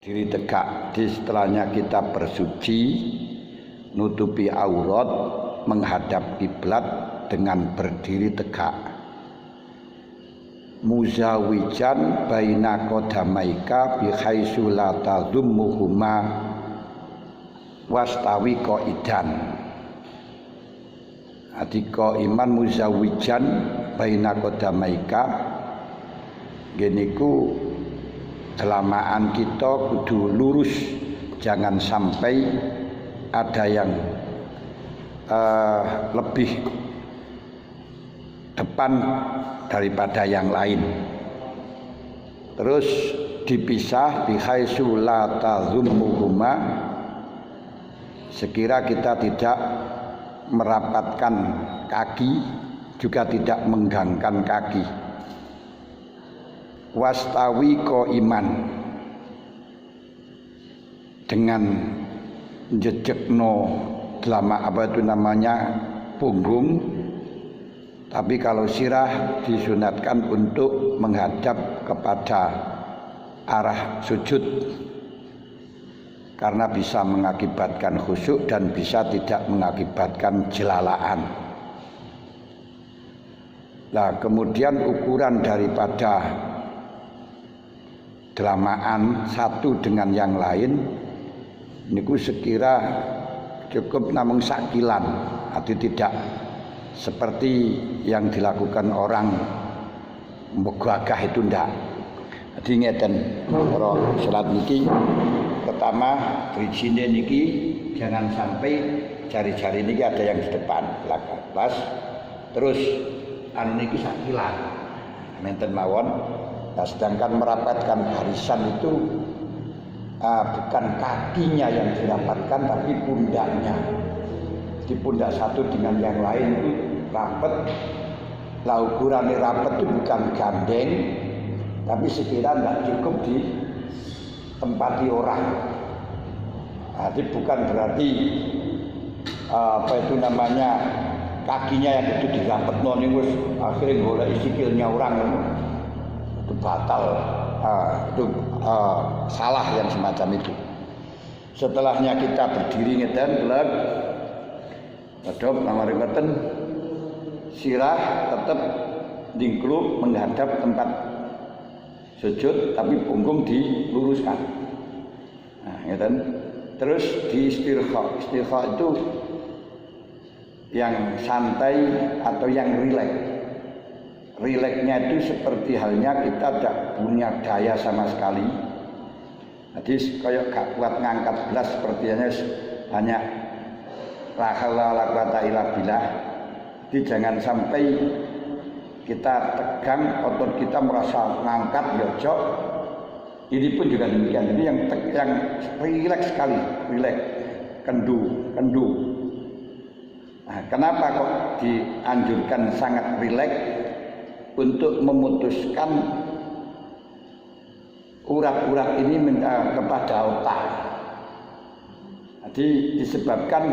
Diri tegak, di setelahnya kita bersuci, nutupi aurat, menghadap kiblat dengan berdiri tegak. Muzawijan baina qadamaika bihaitsu la tadhummuhuma wastawi qaidan. Adika iman muzawijan baina qadamaika geniku kelamaan kita kudu lurus, jangan sampai ada yang lebih depan daripada yang lain. Terus dipisah bihaitsu la tazummuhuma, sekira kita tidak merapatkan kaki juga tidak menggangkan kaki. Wastawi iman, dengan jejekno selama apa itu namanya punggung, tapi kalau sirah disunatkan untuk menghadap kepada arah sujud karena bisa mengakibatkan khusyuk dan bisa tidak mengakibatkan jelalaan. Nah, kemudian ukuran daripada delamaan satu dengan yang lain niku sekira cukup namung sakilan, arti tidak seperti yang dilakukan orang megagah itu ndak. Jadi ngeten cara salat niki pertama drijine niki jangan sampai jari-jari niki ada yang di depan belakang plus terus anu niki sakilan menten mawon. Nah, sedangkan merapatkan barisan itu bukan kakinya yang dirapatkan tapi pundaknya. Di pundak satu dengan yang lain itu rapat. Lah ukuran rapat itu bukan gandeng, tapi sekira tidak cukup ditempati orang. Nah, jadi bukan berarti apa itu namanya kakinya yang itu dirapat noni wis akhirnya golek sikilnya orang itu batal, itu salah yang semacam itu. Setelahnya kita berdiri ngeten lek adop namari ngoten sirah tetap dingkluk menghadap tempat sujud tapi punggung diluruskan. Nah, ngeten. Terus di istirha. Istirha itu yang santai atau yang rileks. Rileksnya itu seperti halnya kita tidak punya daya sama sekali. Jadi kayak gak kuat ngangkat belas sepertinya hanya la haula wala quwata illa billah. Jadi jangan sampai kita tegang, otot kita merasa ngangkat yojok. Ini pun juga demikian. Jadi yang rileks sekali, rileks, kendu. Nah, kenapa kok dianjurkan sangat rileks? Untuk memutuskan urat-urat ini kepada otak. Jadi disebabkan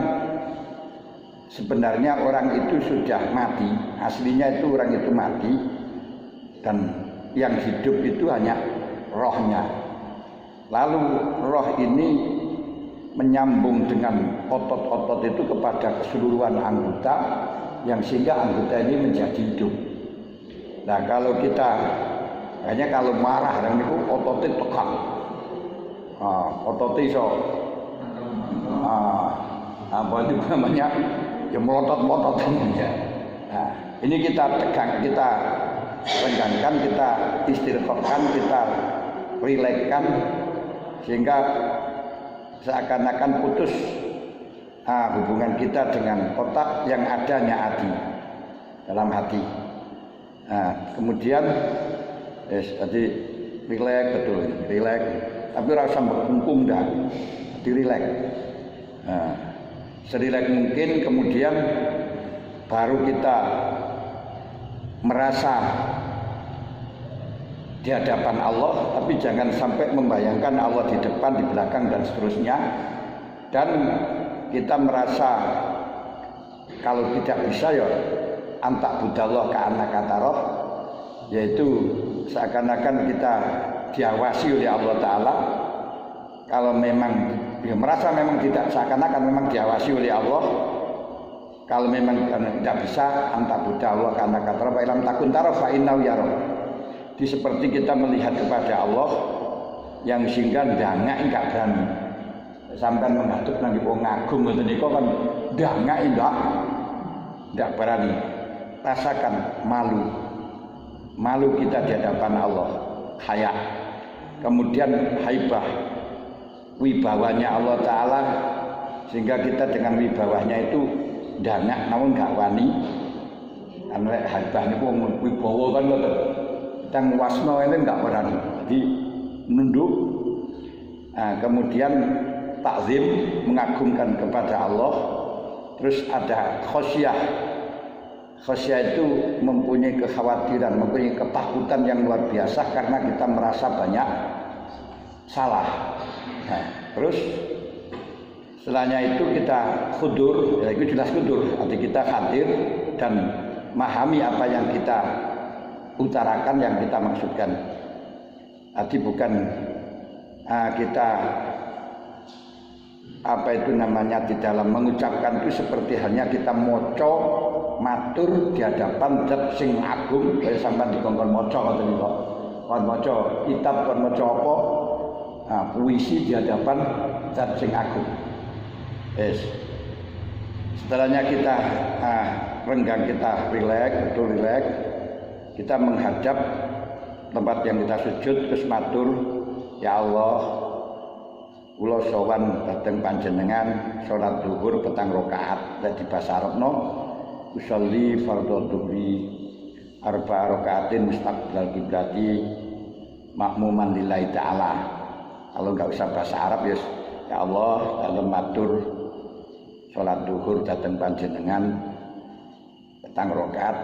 sebenarnya orang itu sudah mati, aslinya itu orang itu mati, dan yang hidup itu hanya rohnya. Lalu roh ini menyambung dengan otot-otot itu kepada keseluruhan anggota, yang sehingga anggota ini menjadi hidup. Nah, kalau kita hanya kalau marah dan itu ototnya tegang, ototnya so apa itu namanya ya melotot-melotot ya. Nah, ini kita tegang, kita renggangkan, kita istirhafkan, kita rilekskan sehingga seakan-akan putus hubungan kita dengan otak yang adanya hati dalam hati. Nah, kemudian tadi rileks betul, rileks, tapi rasa berkumpul dah, jadi rileks. Nah, serileks mungkin, kemudian baru kita merasa di hadapan Allah, tapi jangan sampai membayangkan Allah di depan, di belakang dan seterusnya. Dan kita merasa kalau tidak bisa ya antak budallah ka anak kataroh, yaitu seakan-akan kita diawasi oleh Allah Ta'ala kalau memang dia merasa memang tidak seakan-akan memang diawasi oleh Allah, kalau memang tidak bisa anta buddha Allah karena kata fa ilam takun tara fa innahu yara. Di seperti kita melihat kepada Allah yang sehingga ndangak enggak berani. Sampai menghadap nang wong agung ngoten niku kan ndangak enggak berani. Rasakan malu. Malu kita di hadapan Allah. Haya. Kemudian haibah. Wibawanya Allah Ta'ala sehingga kita dengan wibawanya itu ndangak namun enggak wani. Kan haibah niku wong wibawa kan ngoten. Kita wasno itu enggak berani. Jadi nunduk. Nah, kemudian takzim mengagungkan kepada Allah. Terus ada khosyah. Khosyah itu mempunyai kekhawatiran, mempunyai ketakutan yang luar biasa karena kita merasa banyak salah. Nah, terus setelahnya itu kita khudur, ya itu jelas khudur, arti kita hadir dan memahami apa yang kita utarakan, yang kita maksudkan. Arti bukan kita apa itu namanya di dalam mengucapkan itu seperti halnya kita moco matur di hadapan zat sing agung kaya sampean dikongkon maca ngoten niku. Kon maca kitab kon maca apa? Puisi di hadapan zat sing agung. Setelahnya kita renggang, kita rileks, betul rileks. Kita menghadap tempat yang kita sujud terus matur, ya Allah, kula sowan dhateng panjenengan salat zuhur petang rakaat dadi basa Arabno usolli fardhu dhuhri arba rakaatin mustaqbilal qiblati makmuman lillahi ta'ala. Kalau enggak usah bahasa Arab ya Allah dalam matur salat zuhur dhateng panjenengan petang rakaat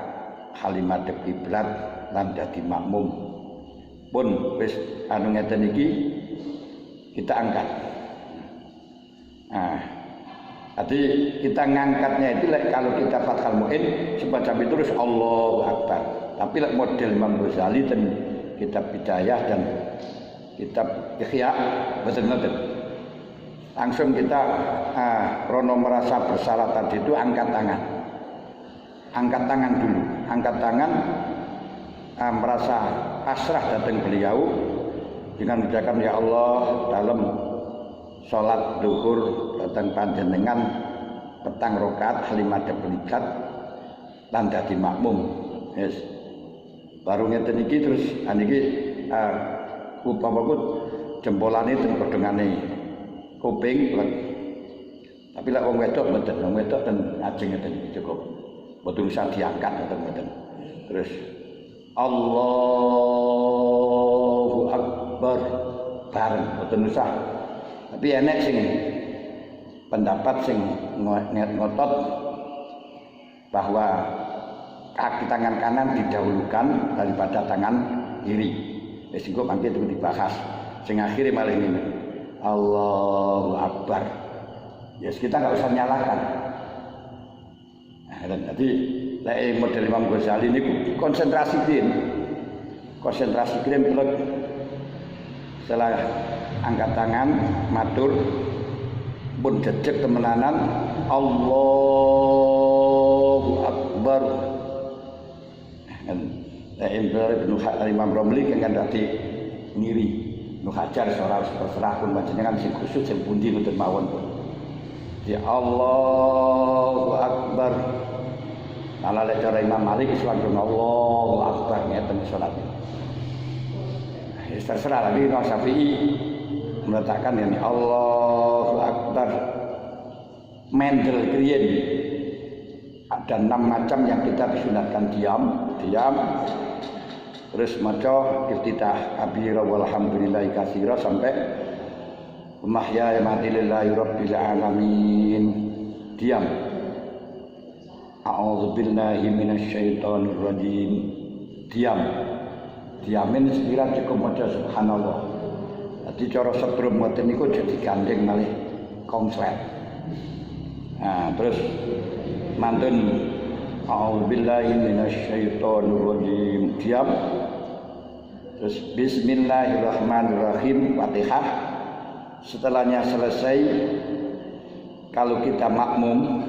halimat kiblat lan dadi makmum. Pun wis anu ngeten iki kita angkat. Nah, jadi kita ngangkatnya itu kalau kita Fathul Mu'in semacam itu terus Allahu Akbar. Tapi model Imam Ghazali dan kitab Bidayah dan kitab Ihya betul-betul. Langsung kita rono merasa bersalah tadi itu angkat tangan. Angkat tangan dulu. Angkat tangan merasa pasrah datang beliau dengan mengucapkan ya Allah dalam sholat zuhur datang panjenengan petang rakaat halimat kiblat lan dadi makmum. Yes. Baru ngeten iki terus niki upamaku jempolane ten pedhengane kuping. Tapi lek wong wedok mboten, wong wedok ten ajeng ngeten cukup. Mboten usah diangkat ngoten. Terus Allahu Akbar bareng mboten usah. Tapi enek sing pendapat sing ngotot bahwa kaki tangan kanan didahulukan daripada tangan kiri. Wis engko mangke itu dibahas. Sing akhire malah ini Allahu Akbar. Ya kita enggak usah nyalakan. Nah, jadi lek model Imam Ghazali niku konsentrasi krim. Konsentrasi krim teluk setelah angkat tangan matur pun jejeg temenanan Allahu Akbar. Imam Romli kan dadi ngiri nu hajar ora terserah pun panjenengan sing khusus sing pundi mboten mawon pun. Ya Allahu Akbar. Ala lek cara Imam Malik wis langsung Allahu Akbar ngeten salat. Ya terserah lagi Imam Syafi'i meletakkan ini Allahu Akbar. Mendel kriyen ada 6 macam yang kita disunatkan diam, terus maca iftitah kabira walhamdulillahi katsira sampai mahya mati lillahi rabbil alamin. Diam. A'udzubillahi minasyaitonir rajim. Diam. Diamin sekira cukup maca subhanallah. Dadi cara setrum ngoten niku jadi gandeng malih konslet. Nah, terus mantun a'udzubillahi minasyaitonir rajim. Diam. Terus bismillahirrahmanirrahim Fatihah setelahnya selesai, kalau kita makmum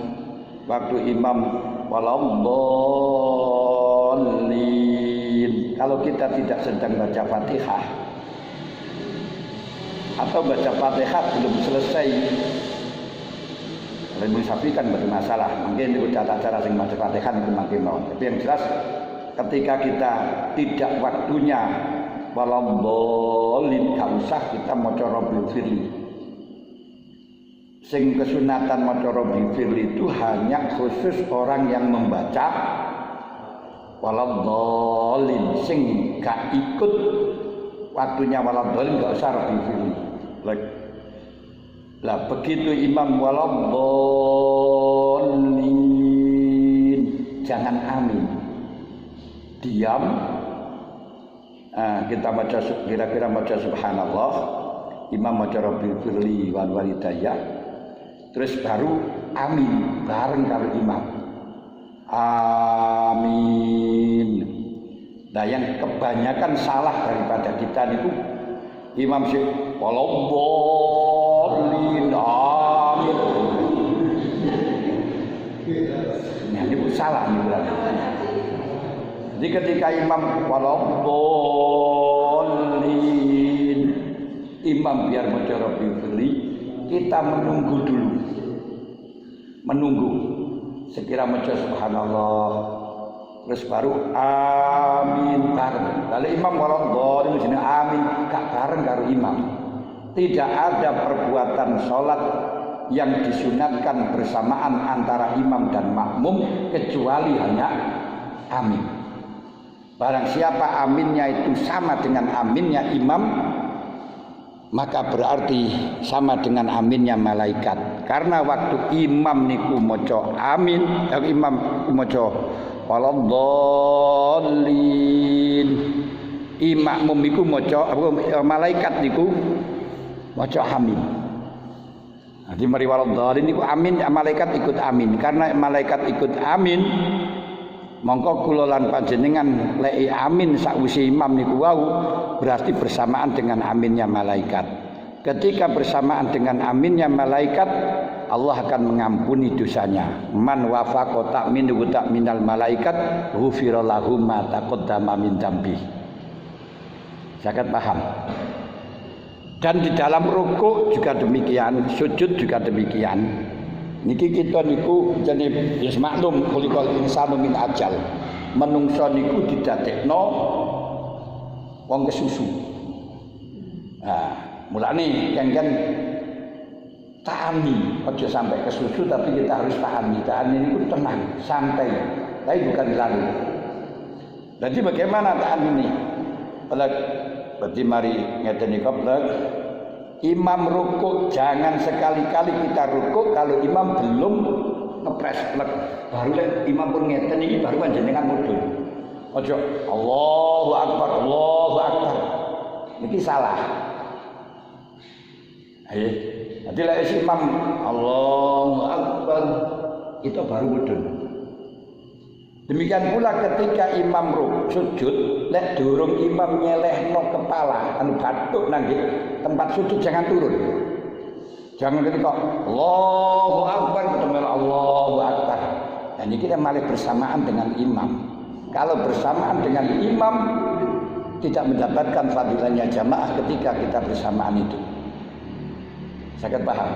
waktu imam waladhdallin, kalau kita tidak sedang baca Fatihah atau baca Fatihah belum selesai, kalau Imam Syafi'i kan bermasalah, mungkin itu tata cara sing baca Fatihah itu makin mau. Tapi yang jelas ketika kita tidak waktunya waladhdallin, gak usah kita maca Rabbil firli. Sing kesunatan maca Rabbil firli itu hanya khusus orang yang membaca waladhdallin. Sing gak ikut waktunya waladhdallin gak usah Rabbil firli. Lah begitu imam waladhdallin, jangan amin, diam. Kita baca kira-kira baca subhanallah, imam baca rabbil firli wal walidayya, terus baru amin bareng karo imam. Amin. Nah yang kebanyakan salah daripada kita niku imam sih waladhdallin amin. Nah ini salah nih berarti. Jadi ketika imam waladhdallin, imam biar maca Rabbil firli, kita menunggu dulu. Menunggu sekira maca subhanallah, terus baru amin bareng. Kalau imam waladhdallin sini amin gak bareng karo imam. Tidak ada perbuatan sholat yang disunatkan bersamaan antara imam dan makmum kecuali hanya amin. Barang siapa aminnya itu sama dengan aminnya imam, maka berarti sama dengan aminnya malaikat. Karena waktu imam niku maca amin, imam maca waladhdallin, makmum niku maca malaikat niku maca amin. Jadi mari waladhdallin niku amin, malaikat ikut amin. Karena malaikat ikut amin, mongko kula lan panjenengan lek amin sakwise imam niku wau berarti bersamaan dengan aminnya malaikat. Ketika bersamaan dengan aminnya malaikat, Allah akan mengampuni dosanya. Man wafaqa ta'minu ta'minal malaikat ghufira lahu ma taqaddama min dzambi. Sangat paham. Dan di dalam rukuk juga demikian, sujud juga demikian. Niki kita niku jadi wis maklum kulikul insanu min ajal. Menungso niku didadekno wong kesusu. Nah, mulane kan taani, aja sampai kesusu tapi kita harus taani. Taani niku tenang, santai, tapi bukan lalu. Jadi bagaimana taani ini? Berarti mari ngeten iki imam rukuk, jangan sekali-kali kita rukuk kalau imam belum ngepres plek. Baru imam pun ngeten iki baru panjenengan mudhun. Aja Allahu Akbar, Allahu Akbar. Niki salah. Ayo, jadi lek imam Allahu Akbar itu baru mudhun. Demikian pula ketika imam sujud, lek durung imam nyelehno kepala, anu batuk nang tempat sujud jangan turun. Jangan ketika Allahu Akbar ketemu Allahu Akbar. Dan ini kita malah bersamaan dengan imam. Kalau bersamaan dengan imam tidak mendapatkan fadilahnya jamaah ketika kita bersamaan itu. Sangat paham.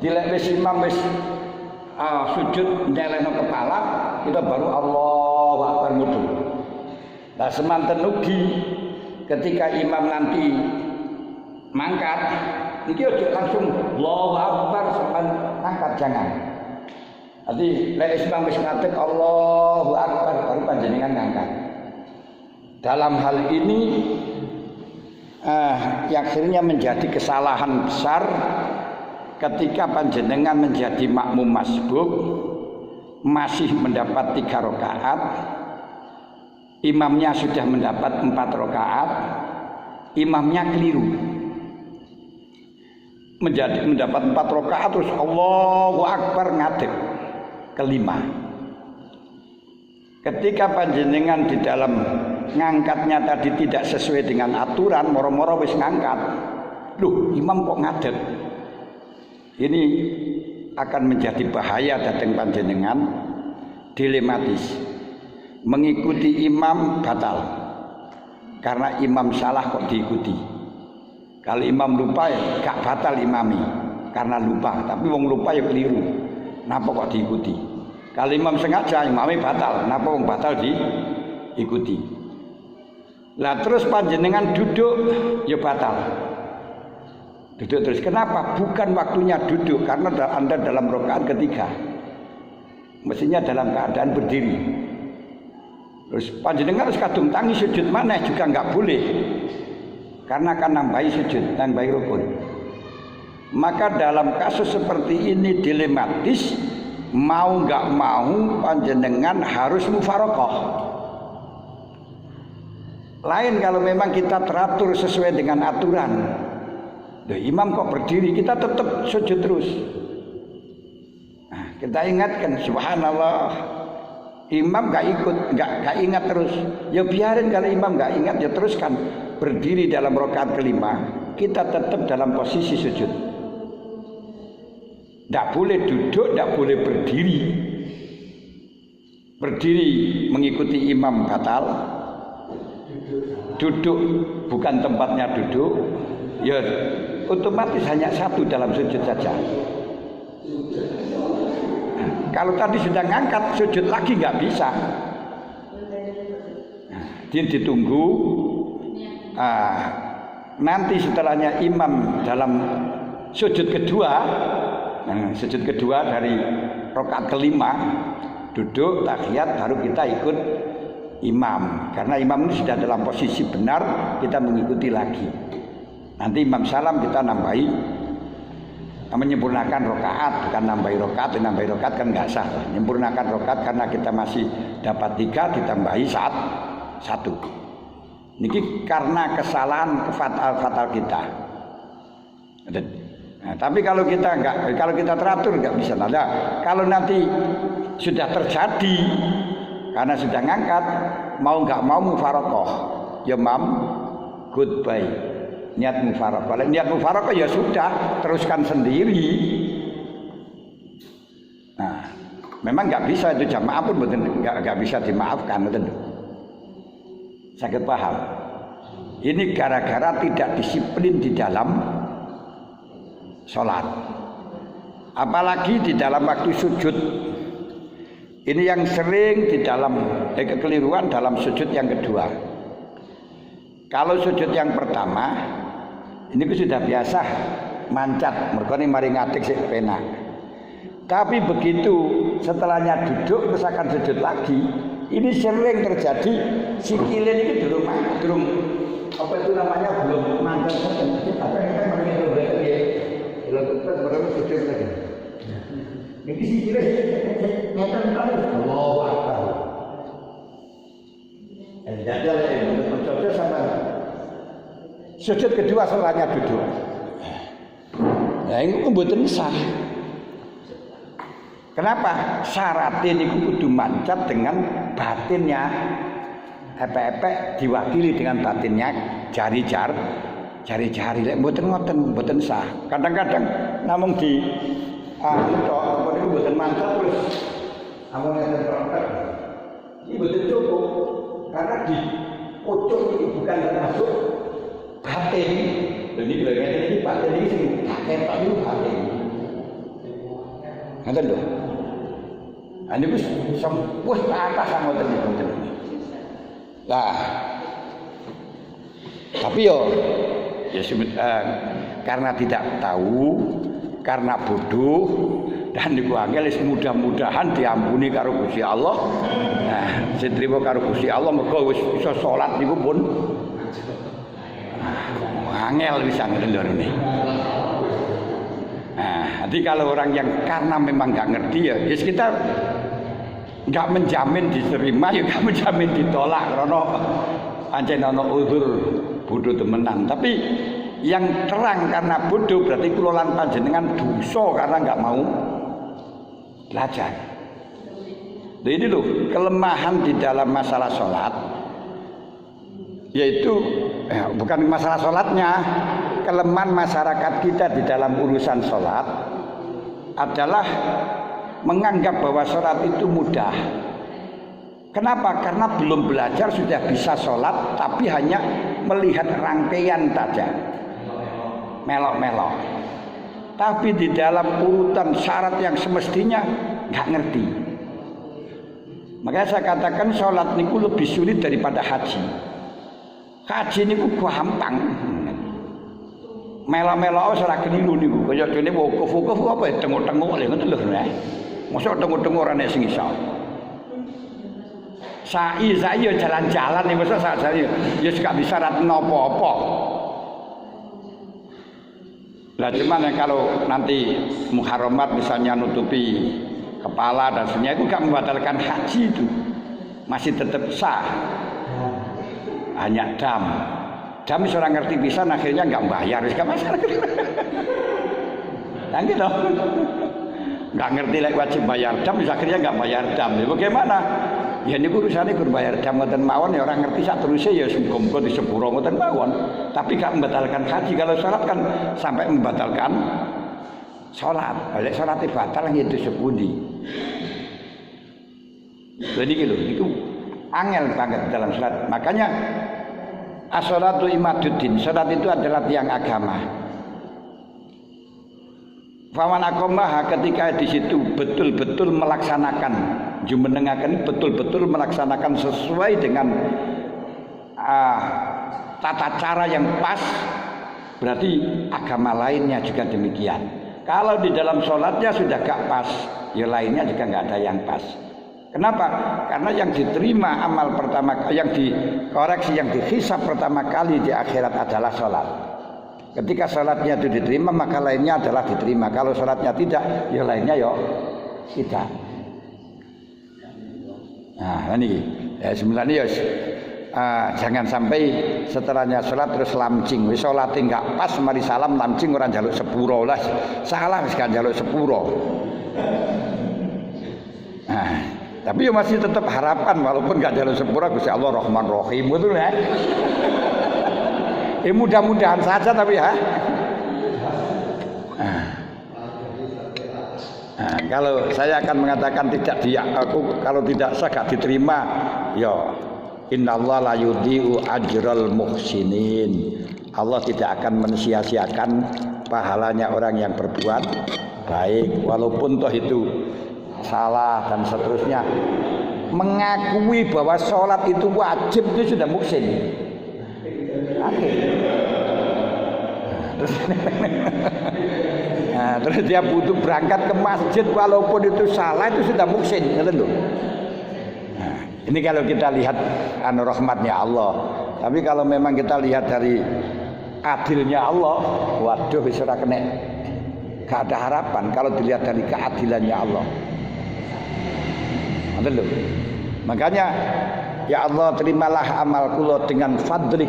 Dilek wis imam wis sujud nyelehno kepala, kita baru Allahu Akbar mudhun. Nah semanten ugi ketika imam nanti mangkat, niki aja langsung Allahu Akbar sampai angkat, jangan. Nanti lek imam wis ngadeg Allahu Akbar baru panjenengan ngangkat. Dalam hal ini yang akhirnya menjadi kesalahan besar ketika panjenengan menjadi makmum masbuk, masih mendapat 3 rakaat, imamnya sudah mendapat 4 rakaat, imamnya keliru, mendapat 4 rakaat terus Allahu Akbar ngadeg kelima. Ketika panjenengan di dalam ngangkatnya tadi tidak sesuai dengan aturan, moro-moro wis ngangkat, loh imam kok ngadeg. Ini akan menjadi bahaya datang panjenengan, dilematis. Mengikuti imam batal karena imam salah kok diikuti. Kalau imam lupa ya gak batal imami karena lupa, tapi wong lupa ya keliru. Napa kok diikuti? Kalau imam sengaja imami batal, napa wong batal diikuti? Lah terus panjenengan duduk ya batal. Duduk terus. Kenapa? Bukan waktunya duduk karena Anda dalam rakaat ketiga. Mestinya dalam keadaan berdiri. Terus panjenengan harus kadung tangi sujud mana juga nggak boleh. Karena akan nambahi sujud, nambahi rukun. Maka dalam kasus seperti ini dilematis, mau nggak mau panjenengan harus mufarokoh. Lain kalau memang kita teratur sesuai dengan aturan. Loh, imam kok berdiri, kita tetap sujud terus. Nah, kita ingatkan, subhanallah, imam gak ikut, gak ingat terus. Ya biarin kalau imam gak ingat, ya teruskan berdiri dalam rakaat kelima. Kita tetap dalam posisi sujud. Tidak boleh duduk, tidak boleh berdiri. Berdiri mengikuti imam batal. Duduk bukan tempatnya duduk. Ya otomatis hanya satu dalam sujud saja. Kalau tadi sudah ngangkat, sujud lagi nggak bisa. Dia ditunggu. Nanti setelahnya imam dalam sujud kedua, sujud kedua dari rakaat kelima, duduk tahiyat baru kita ikut imam. Karena imam ini sudah dalam posisi benar, kita mengikuti lagi. Nanti imam salam kita nambahi, menyempurnakan rakaat, bukan nambahi rakaat kan nggak sah. Menyempurnakan rakaat karena kita masih dapat 3 ditambahi saat 1. Ini karena kesalahan fatal kita. Nah, tapi kalau kita teratur nggak bisa. Nah, kalau nanti sudah terjadi karena sudah ngangkat, mau nggak mau mufarokoh, ya mam, goodbye. Niat mufarokoh. Kalau niat mufarokoh ya sudah, teruskan sendiri. Nah, memang nggak bisa itu jamaah pun nggak bisa dimaafkan, betul. Sakit paham. Ini gara-gara tidak disiplin di dalam sholat. Apalagi di dalam waktu sujud. Ini yang sering di dalam kekeliruan dalam sujud yang kedua. Kalau sujud yang pertama, ini sudah biasa mancat, mereka mari ngatik sik penak. Tapi begitu setelahnya duduk terus akan sujud lagi, ini sering terjadi sikile ini belum apa itu namanya belum mancat saja. Apa yang kita mari berarti ya. Kalau kita baru sujud lagi. Ini sikile ngeten terus. Allahu Akbar. Jajal ya, mencoba sama sujud kedua setelahnya duduk. Nah, ini mboten sah. Kenapa? Syaratnya ini kudu mancat dengan batinnya. Epek-epek diwakili dengan batinnya jari-jari. Lek mboten sah. Kadang-kadang namung di tok niku mboten mancat terus amung ngeten tok. Ini mboten cukup. Karena di pojok ini bukan termasuk batin. Jadi bagian ini batin ini sing ketok itu batin. Ngoten lho. Ane wis sempuh ke atas ngoten iki. Lah. Tapi ya karena tidak tahu, karena bodoh dan niku angel mudah-mudahan diampuni karo Gusti Allah. Nah, setrimo karo Gusti Allah mergo wis iso salat niku pun angel bisa ngelorone. Nah, jadi kalau orang yang karena memang nggak ngerti ya, yes kita nggak menjamin diterima, ya nggak menjamin ditolak, karena pancen ana uzur bodoh temenan. Tapi yang terang karena bodoh berarti kulolan panjenengan dosa karena nggak mau belajar. Jadi ini loh kelemahan di dalam masalah sholat, yaitu bukan masalah sholatnya, kelemahan masyarakat kita di dalam urusan sholat adalah menganggap bahwa sholat itu mudah. Kenapa? Karena belum belajar sudah bisa sholat, tapi hanya melihat rangkaian saja, melok-melok. Tapi di dalam urutan syarat yang semestinya nggak ngerti. Makanya saya katakan sholat niku lebih sulit daripada haji. Haji niku gampang. Melok-melok ora keliru niku. Kaya dene wukuf apa tengok-tengok lho ngoten lho. Mosok tengok-tengok ora nek sing iso. Sa'i yo jalan-jalan nih masa sa'i ya gak bisa rat apa-apa. Lah cuman kalau nanti muharramat misalnya nutupi kepala dan sebagainya itu gak membatalkan haji itu. Masih tetap sah. Hanya dam. Dam seorang ngerti bisa akhirnya enggak bayar, wis gak masalah. Yang gitu. Enggak ngerti lek wajib bayar dam, akhirnya enggak bayar dam. Ya bagaimana? Ya niku urusane gur bayar dam ngoten mawon ya orang ngerti sak teruse ya muga-muga di sepuro ngoten mawon. Tapi gak membatalkan haji. Kalau salat kan sampai membatalkan salat. Lek salate batal nggih sepundi. Jadi gitu, itu angel banget dalam salat. Makanya as-salatu imaduddin. Salat itu adalah tiang agama. Faman aqamaha ketika di situ betul-betul melaksanakan jumenengaken betul-betul melaksanakan sesuai dengan tata cara yang pas, berarti agama lainnya juga demikian. Kalau di dalam sholatnya sudah gak pas, ya lainnya juga gak ada yang pas. Kenapa? Karena yang diterima amal pertama, yang dikoreksi, yang dihisab pertama kali di akhirat adalah sholat. Ketika sholatnya itu diterima, maka lainnya adalah diterima. Kalau sholatnya tidak, ya lainnya ya tidak. Nah ini ya sebenarnya ya jangan sampai setelahnya sholat terus lamcing. Wis sholat enggak pas mari salam lamcing orang jaluk sepuro lah. Salah wis kan jaluk sepuro. Nah, tapi ya masih tetap harapan walaupun enggak jaluk sepuro Gusti Allah Rahman Rahim itu ya. Mudah-mudahan saja tapi ya. Nah, kalau saya akan mengatakan tidak aku kalau tidak sah gak diterima, ya innallaha la yudhi'u ajral muhsinin. Allah tidak akan mensia-siakan pahalanya orang yang berbuat baik walaupun toh itu salah dan seterusnya. Mengakui bahwa sholat itu wajib itu sudah muhsin. Terus dia butuh berangkat ke masjid walaupun itu salah itu sudah muhsin, gitu loh. Ini kalau kita lihat rahmatnya Allah. Tapi kalau memang kita lihat dari adilnya Allah, waduh wis ora kena, gak ada harapan kalau dilihat dari keadilannya Allah. Gitu loh. Makanya ya Allah terimalah amal kula dengan fadlik,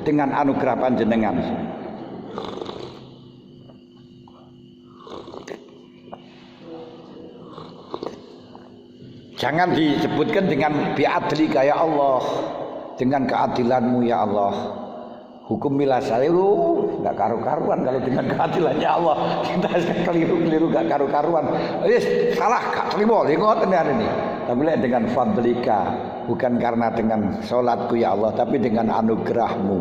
dengan anugerah panjenengan. Jangan disebutkan dengan bi'adlika ya Allah, dengan keadilanmu ya Allah. Hukumilah saya lu enggak karu-karuan kalau dengan keadilannya Allah. Kita keliru-keliru enggak karu-karuan. Wis salah gak terima ngoten ini. Tapi dengan fadlika, bukan karena dengan salatku ya Allah, tapi dengan anugerahmu,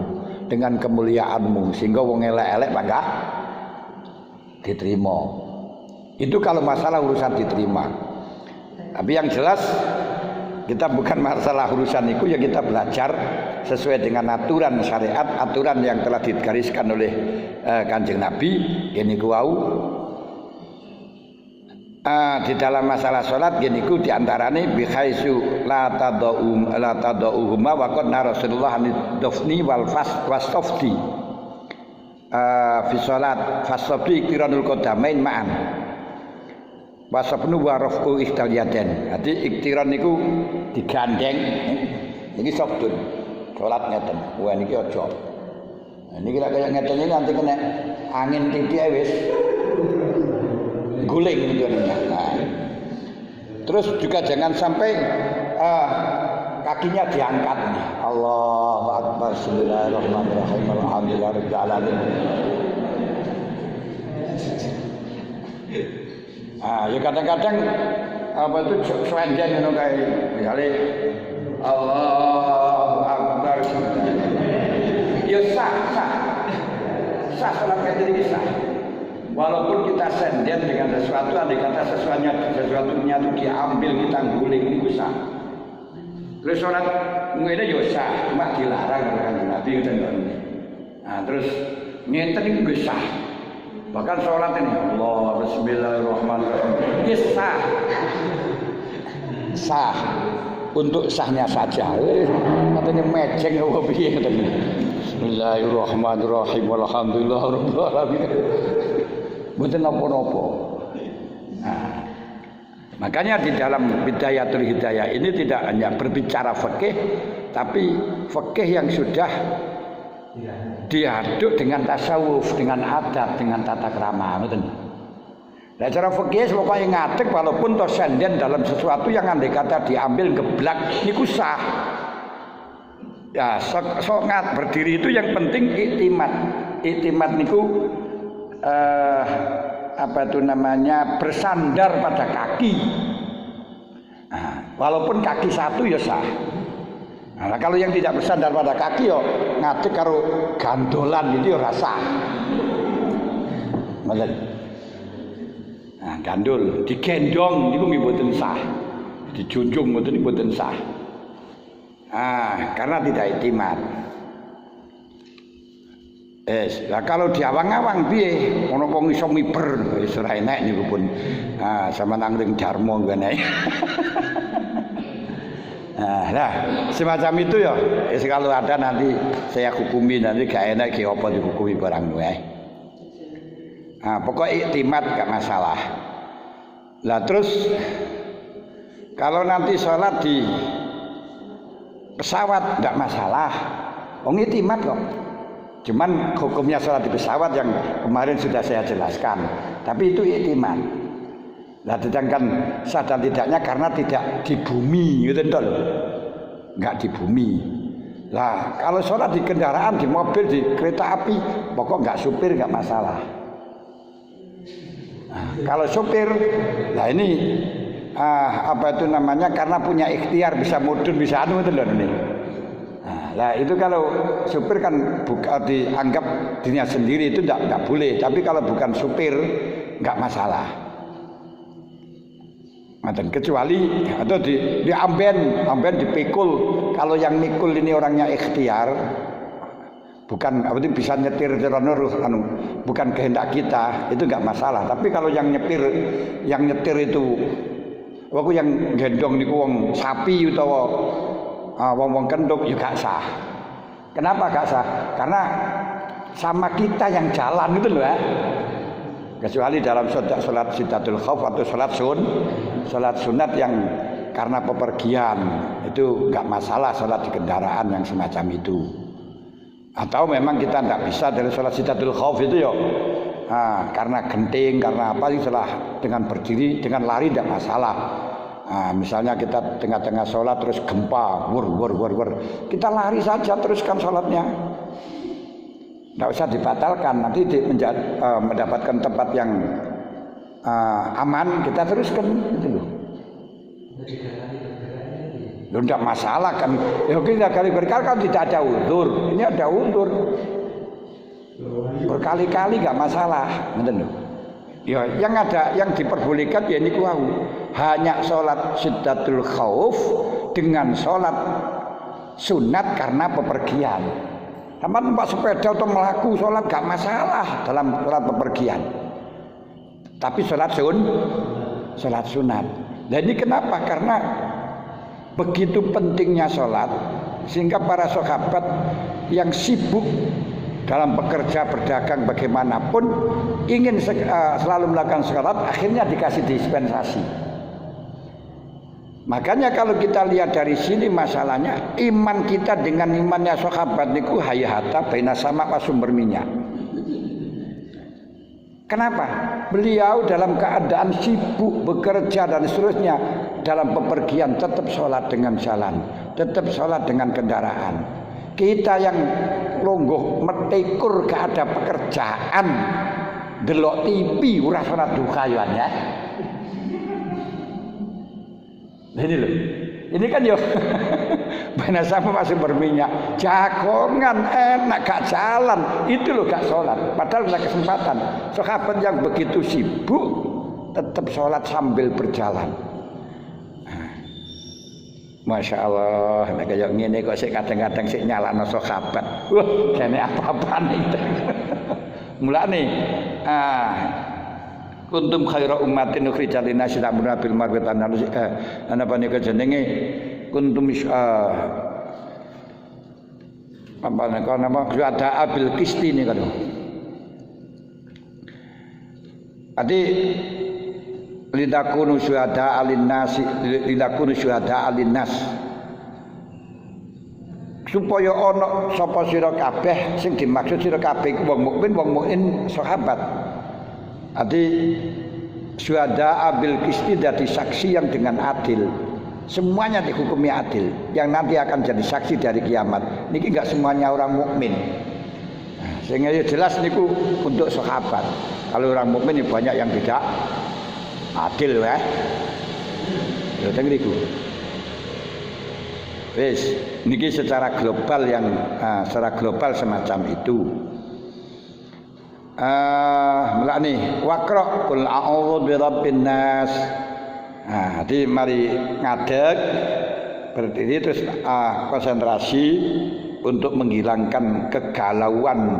dengan kemuliaanmu sehingga wong elek-elek bangga diterima. Itu kalau masalah urusan diterima. Tapi yang jelas kita bukan masalah urusan itu ya kita belajar sesuai dengan aturan syariat, aturan yang telah digariskan oleh Kanjeng Nabi. Ini kuau di dalam masalah sholat gini ku diantaranya bihaisu la tadauhuma wa qadna Rasulullah dofni wal wasofti fi sholat fasofti iktiranul qadamain ma'an wasabnu warafku ikhtalyaden. Jadi iktiran niku digandeng. Niki sabdun. Salat ngeten. Wah niki aja. Niki lek kaya ngeten iki nanti kena angin titik wis guling gitu nah. Terus juga jangan sampai kakinya diangkat nih. Allahu Akbar, bismillahirrahmanirrahim, alhamdulillahirabbil alamin. Ya kadang-kadang apa itu swenjen ngono kae. Misale Allahu Akbar. Ya sah salat itu sah. Walaupun kita senden dengan sesuatu, andai kata sesuatunya itu diambil, kita guling, itu sah. Terus sholat ngene yo sah, cuma dilarang oleh Kanjeng Nabi ngoten. Nah, terus ngenten iku sah. Bahkan sholat ini Allah bismillahirrahmanirrahim. Ini sah. Sah. Untuk sahnya saja. Katanya mejeng apa piye ngoten. Bismillahirrahmanirrahim. Alhamdulillahirabbil alamin. Mboten napa-napa. Nah, makanya di dalam Bidayatul Hidayah ini tidak hanya berbicara fikih, tapi fikih yang sudah diaduk dengan tasawuf, dengan adat, dengan tata krama, ngoten. Nah, cara fikih pokoknya ngadeg walaupun to senden dalam sesuatu yang andai kata diambil geblak niku sah. Ya, sok berdiri itu yang penting iktimat. Iktimat niku apa itu namanya, bersandar pada kaki. Nah, walaupun kaki satu ya sah. Nah, kalau yang tidak bersandar pada kaki yo ngadeg karo gandolan itu ya sah. Ngoten. Nah, gandul digendong niku nggih mboten sah. Dijunjung mboten mboten sah. Karena tidak iktimat. Lah kalau diawang-awang piye? Ono wong iso miber wis ora enak niku pun. Sama nang ring dharma ngene. Nah, semacam itu ya. Kalau ada nanti saya hukumi, nanti gak enak ki apa dihukumi barang wae. Pokok iktimat gak masalah. Lah terus kalau nanti sholat di pesawat gak masalah. Wong iktimat kok. Cuman hukumnya sholat di pesawat yang kemarin sudah saya jelaskan. Tapi itu iktimat. Nah, sedangkan sah dan tidaknya karena tidak di bumi, gitu loh. Enggak di bumi. Lah, kalau sholat di kendaraan, di mobil, di kereta api, pokok enggak supir enggak masalah. Nah, kalau supir, nah ini apa itu namanya? Karena punya ikhtiar bisa mudun, bisa anu itu loh ini. Nah itu kalau supir kan dianggap dirinya sendiri itu enggak boleh. Tapi kalau bukan supir enggak masalah. Kecuali atau di amben dipikul. Kalau yang mikul ini orangnya ikhtiar, bukan apa itu bisa nyetir bukan kehendak kita, itu enggak masalah. Tapi kalau yang nyetir itu aku yang gendong niku wong sapi utawa wong kenduk juga sah. Kenapa gak sah? Karena sama kita yang jalan gitu loh ya. Kecuali dalam sholat Sidatul Khauf atau sholat sunat yang karena pepergian itu gak masalah sholat di kendaraan yang semacam itu. Atau memang kita tidak bisa dari sholat Sidatul Khauf itu ya. Karena genting, karena apa setelah dengan berdiri, dengan lari tidak masalah. Misalnya kita tengah-tengah sholat terus gempa, wur. Kita lari saja teruskan sholatnya. Tidak usah dibatalkan, nanti mendapatkan tempat yang aman, kita teruskan gitu loh. Tidak masalah kan. Ya kita kali berkali kan tidak ada uzur. Ini ada uzur. Berkali-kali nggak masalah, gitu loh. Ya, yang diperbolehkan ya ini kuau. Hanya sholat Sidatul Khauf dengan sholat sunat karena pepergian. Sama numpak sepeda atau melaku sholat gak masalah dalam sholat pepergian. Tapi sholat sunat. Dan ini kenapa? Karena begitu pentingnya sholat sehingga para sahabat yang sibuk dalam bekerja, berdagang bagaimanapun ingin selalu melakukan sholat, akhirnya dikasih dispensasi. Makanya kalau kita lihat dari sini masalahnya iman kita dengan imannya sahabat niku hayata baina sama sumber minyak. Kenapa? Beliau dalam keadaan sibuk bekerja dan seterusnya dalam pepergian tetap sholat dengan jalan. tetap sholat dengan kendaraan. Kita yang longgoh metikur gak ada pekerjaan, delok TV ora sholat duha ya. Ini loh. Ini kan yo benar sama masih berminyak, jagongan enak gak jalan, itu loh gak sholat. Padahal ada kesempatan. Sahabat yang begitu sibuk tetap sholat sambil berjalan. Masya Allah, nah kayak gini kok sih kadang-kadang sih nyalano sahabat. Wah, kene apa-apaan itu. Mulane kuntum khaira ummatin ukhrijat lin-nas ta'muruna bil ma'ruf wa tanhauna 'anil munkar. Ana panika jenenge kuntum apa nama syuhada bil qisti ini kan. Adi lidakunu syuhada lin-nas lidakunu syuhada lin-nas. Supaya ana sapa sira kabeh sing dimaksud sira kabeh iku wong mukmin sahabat. Adi syuhada bil qisti dadi saksi yang dengan adil. Semuanya dihukumi adil. Yang nanti akan jadi saksi dari kiamat. Niki enggak semuanya orang mukmin. Nah, sehingga jelas niku untuk sahabat. Kalau orang mukmin banyak yang tidak adil ya. Ya teng niku. Wis, niki secara global secara global semacam itu. Melani waqra qul a'udzu birabbin nas. Nah, jadi mari ngadeg berdiri terus konsentrasi untuk menghilangkan kegalauan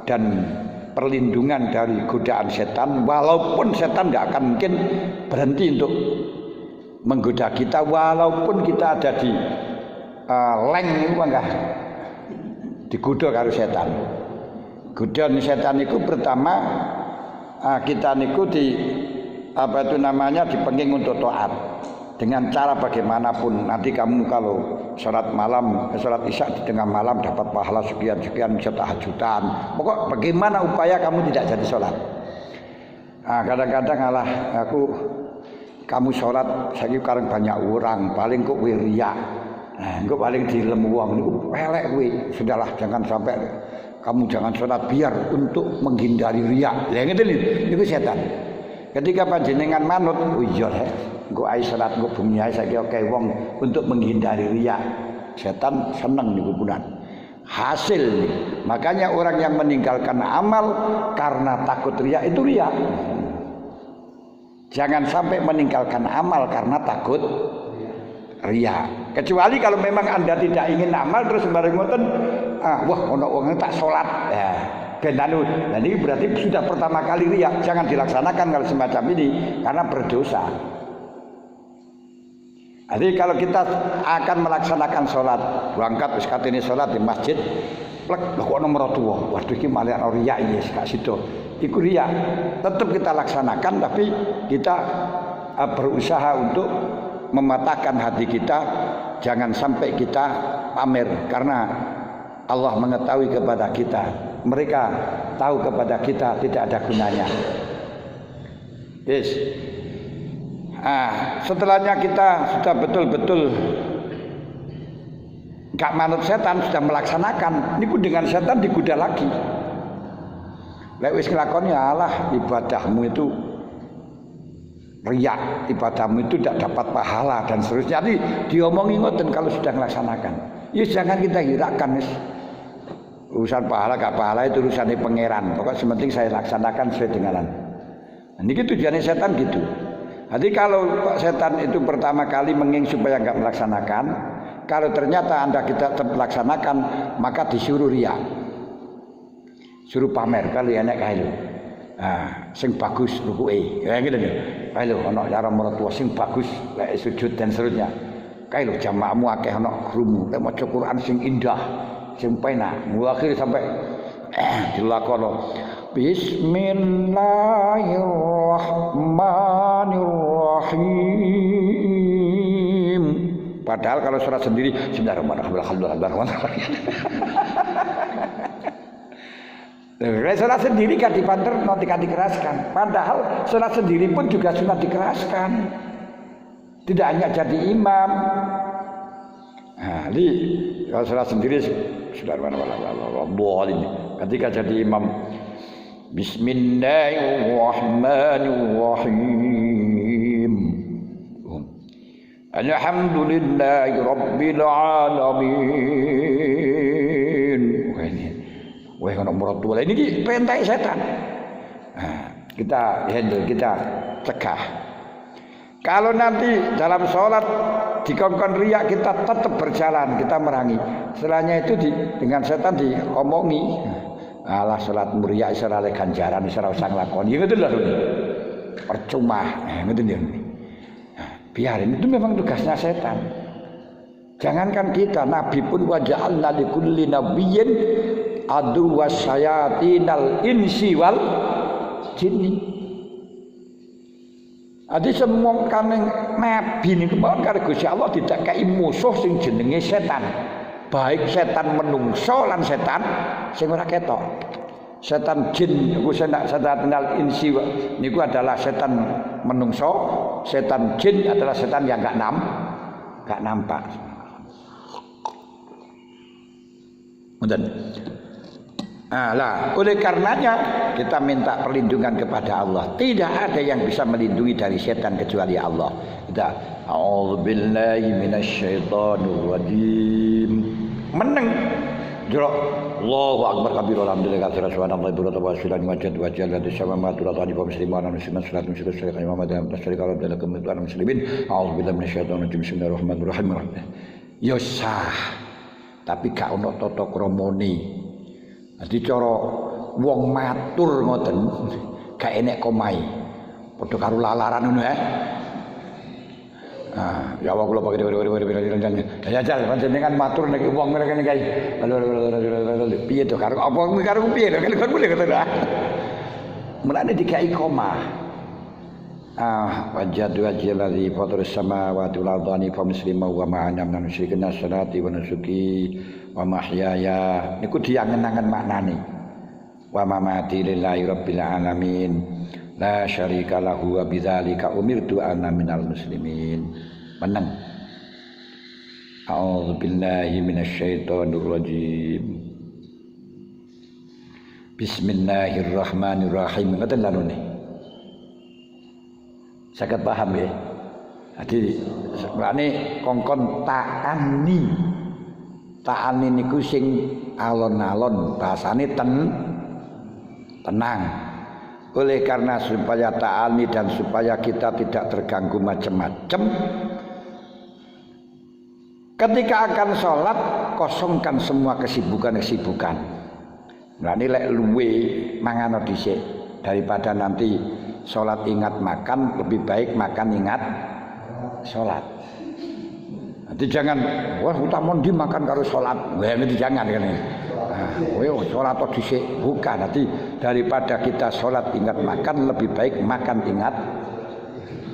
dan perlindungan dari godaan setan, walaupun setan nggak akan mungkin berhenti untuk menggoda kita walaupun kita ada di leng itu enggak digoda karo setan. Godaan setan itu pertama kita niku dipenging untuk taat dengan cara bagaimanapun. Nanti kamu kalau sholat malam, sholat isya di tengah malam dapat pahala sekian bisa tahajudan. Pokok bagaimana upaya kamu tidak jadi sholat. Kadang-kadang kamu sholat saya kareng banyak orang paling kok riya. Engko paling dilem wong niku elek kuwi. Sudahlah jangan sampai kamu jangan sholat biar untuk menghindari riya. Lah ngene niku setan. Ketika panjenengan manut, iya engko ae salat engko bengi ae saiki akeh wong untuk menghindari riya. Setan seneng niku punan. Hasil nih. Makanya orang yang meninggalkan amal karena takut riya itu riya. Jangan sampai meninggalkan amal karena takut riya. Kecuali kalau memang Anda tidak ingin amal terus bareng ngoten, wah ono wong tak salat. Ya. Nah ini berarti sudah pertama kali riya. Jangan dilaksanakan kalau semacam ini karena berdosa. Jadi kalau kita akan melaksanakan sholat, berangkat wis katene sholat di masjid, plek kok ono mertua. Waduh iki malah riya iki gak sida. Iku riya. Tetap kita laksanakan tapi kita berusaha untuk mematahkan hati kita, jangan sampai kita pamer karena Allah mengetahui kepada kita, mereka tahu kepada kita tidak ada gunanya. Yes. Setelahnya kita sudah betul-betul gak manut setan, sudah melaksanakan, niku dengan setan digoda lagi. Lek wis nglakoni alah ibadahmu itu riya, ibadahmu itu tidak dapat pahala dan seterusnya. Jadi diomongi ngoten kalau sudah melaksanakan. Ya jangan kita hiraukan wis. Urusan pahala gak pahala itu urusan pangeran. Pokoknya sementing saya laksanakan sesuai dengan. Nah, ini tujuannya setan gitu. Jadi kalau setan itu pertama kali menging supaya enggak melaksanakan, kalau ternyata Anda kita tetap melaksanakan, maka disuruh riya. Suruh pamer kali enek kae lho. Sing bagus rukuke. Ya gitu lho. Kae lho ana cara mertua sing bagus lek sujud dan seterusnya. Kae lho jamaahmu akeh ana krumu, lek maca Quran sing indah, sing penak. Akhir sampai dilakono. Bismillahirrahmanirrahim. Padahal kalau surat sendiri Bismillahirrahmanirrahim. Surat sendiri kan dipanter nanti kan dikeraskan. Padahal surat sendiri pun juga sudah dikeraskan. Tidak hanya jadi imam, Nah, ini Rasulullah sendiri subhanallah ini ketika jadi imam Bismillahirrahmanirrahim. Alhamdulillahi rabbil alamin. Wah ini murad dua ini perintah setan. Nah, kita handle, kita cegah. Kalau nanti dalam sholat dikongkon riak kita tetap berjalan, kita merangi. Setelahnya itu dengan setan diomongi. Alah sholat muria isra le ganjaran isra usah nglakoni. Ngoten lho. Percuma. Ngoten ya. Biarin, itu memang tugasnya setan. Jangankan kita, Nabi pun waja'alna likulli nabiyyin aduwwas syayatinal insi wal jinni. Adi semua kaneng Nabi niku karo Gusti Allah tidak kei musuh sing jenenge setan. Baik setan menungso lan setan sing ora ketok. Setan jin iku setanal insi niku adalah setan menungso, setan jin adalah setan yang enggak nampak. Ngoten. Oleh karenanya kita minta perlindungan kepada Allah. Tidak ada yang bisa melindungi dari setan kecuali Allah. Kita a'udzubillahi minasyaitonirrajim. Meneng. Jero Allahu akbar kabir alhamdulillah katsira subhanallah ibrata wa syulan wajad wajal wa tasamamatu radani wa musliman wa muslimat salatu syukur imam dan tasyrika rabbana kemutuan muslimin a'udzubillahi minasyaitonirrajim bismillahirrahmanirrahim. Ya sah. Tapi gak ono tata kramane. Dadi cara wong matur ngoten gak enek komai. Padha karo lalaran ngono ya Allah kula pakai ya jal panjenengan matur nek wong ngene kae. Piye to karo apa karo piye to kan boleh kata. Mulane dikai koma. Wajad ladzi fatarus samawati wal ardi fa musliman wa ma'ana min musyrikin salati wa nusuki wa mahyaya niku diangen-angen maknane. Wa mamati lillahi rabbil alamin. La syarika lahu wa bidzalika umirtu ana minal muslimin. Menang. A'udzubillahi minasyaitonir rajim. Bismillahirrahmanirrahim. Ngoten lanune. Saged paham ya. Jadi sebenarnya kongkon ta'ani. Ta'ani niku sing alon-alon bahasane tenang. Oleh karena supaya ta'ani dan supaya kita tidak terganggu macam-macam, ketika akan sholat kosongkan semua kesibukan-kesibukan. Nah ini lek luwe mangano dhisik daripada nanti sholat ingat makan, lebih baik makan ingat sholat. Nanti jangan wah utamon di makan karo sholat, wah nanti jangan kan. Sholat atau dhisik bukan, nanti daripada kita sholat ingat makan lebih baik makan ingat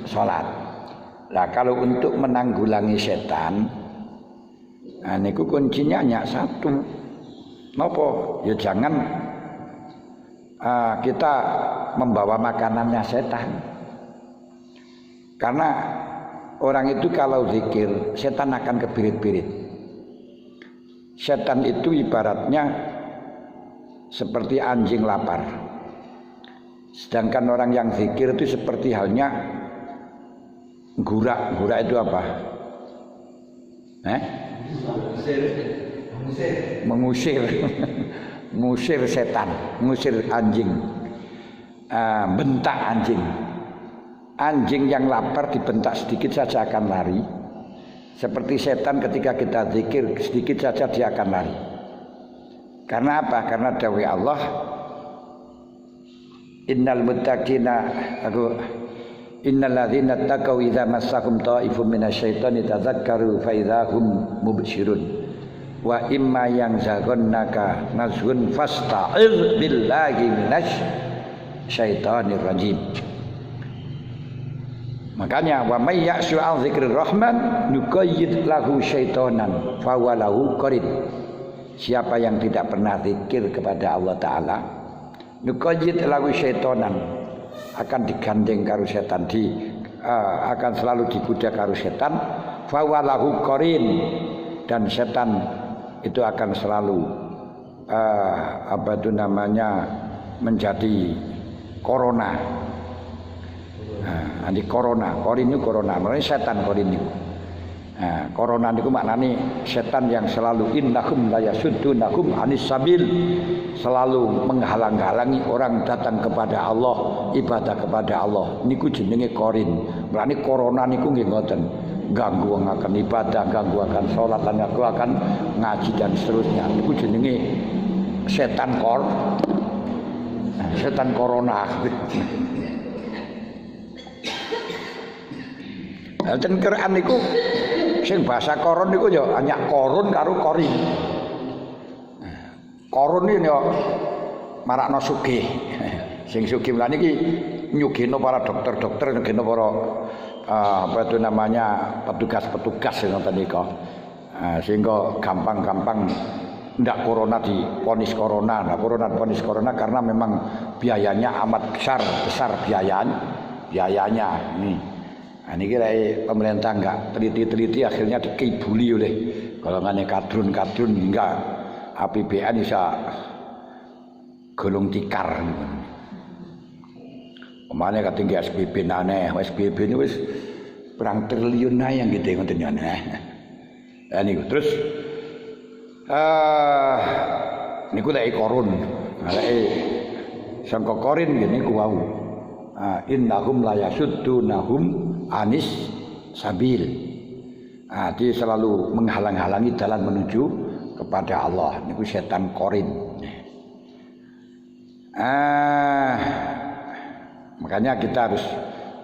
sholat. Nah kalau untuk menanggulangi setan, nah niku kuncinya hanya satu. Napa? Ya jangan kita membawa makanannya setan. Karena orang itu kalau zikir setan akan kebirit-birit. Setan itu ibaratnya seperti anjing lapar. Sedangkan orang yang zikir itu seperti halnya gura. Gura itu apa? Mengusir. Mengusir setan, mengusir anjing. Bentak anjing. Anjing yang lapar dibentak sedikit saja akan lari. Seperti setan ketika kita zikir sedikit saja dia akan lari. Karena apa? Karena dawuh Allah, innal muttaqina innal ladzina taqaw idza massahum ta'ifun minasyaitani tadzakkaru fa idzahum mubsyirun wa imma yanzaghannaka nazghun fasta'iz billahi minasyaitonir rajim. Makanya wa may ya'shu an dzikrir rahman nuqayyid lahu syaitonan fa huwa lahu qarin. Siapa yang tidak pernah zikir kepada Allah Ta'ala, nuqayyid lahu syaitonan, akan digandeng karo setan, akan selalu digoda karo setan, fa huwa lahu qarin. dan setan itu akan selalu menjadi corona. Nah, anti corona, korin itu corona, maknanya setan korin itu. Nah, corona itu maknanya setan yang selalu innahum la yasuddunahum anis sabil, selalu menghalang-halangi orang datang kepada Allah, ibadah kepada Allah. Niku jenenge korin. Maknanya corona niku nggih ngoten. Ganggu akan ibadah, ganggu akan sholat, ganggu akan ngaji dan seterusnya. Niku jenenge setan setan corona. Dan Quran niku sing bahasa koron niku ya hanya korun karo korin. Korun iki ya marakno sugih. Sing sugih lan iki nyugihno para dokter-dokter, nyugihno para petugas-petugas ngoten niku. Sehingga gampang-gampang ndak corona diponis corona. Nah, corona diponis corona karena memang biayanya amat besar biayanya nih. Nah, ini kira pemerintah enggak teliti-teliti akhirnya dikibuli oleh golongan kadrun hingga APBN bisa golong tikar. Kemana ketinggi SPB aneh, SPB ini wis perang triliun yang gitu ngoten aneh. Ini terus niku lek korun, lek sangka korin ngene ku wau. Innahum la yasuddunahum anis sabil. Dia selalu menghalang-halangi jalan menuju kepada Allah. Niku setan korin. Makanya kita harus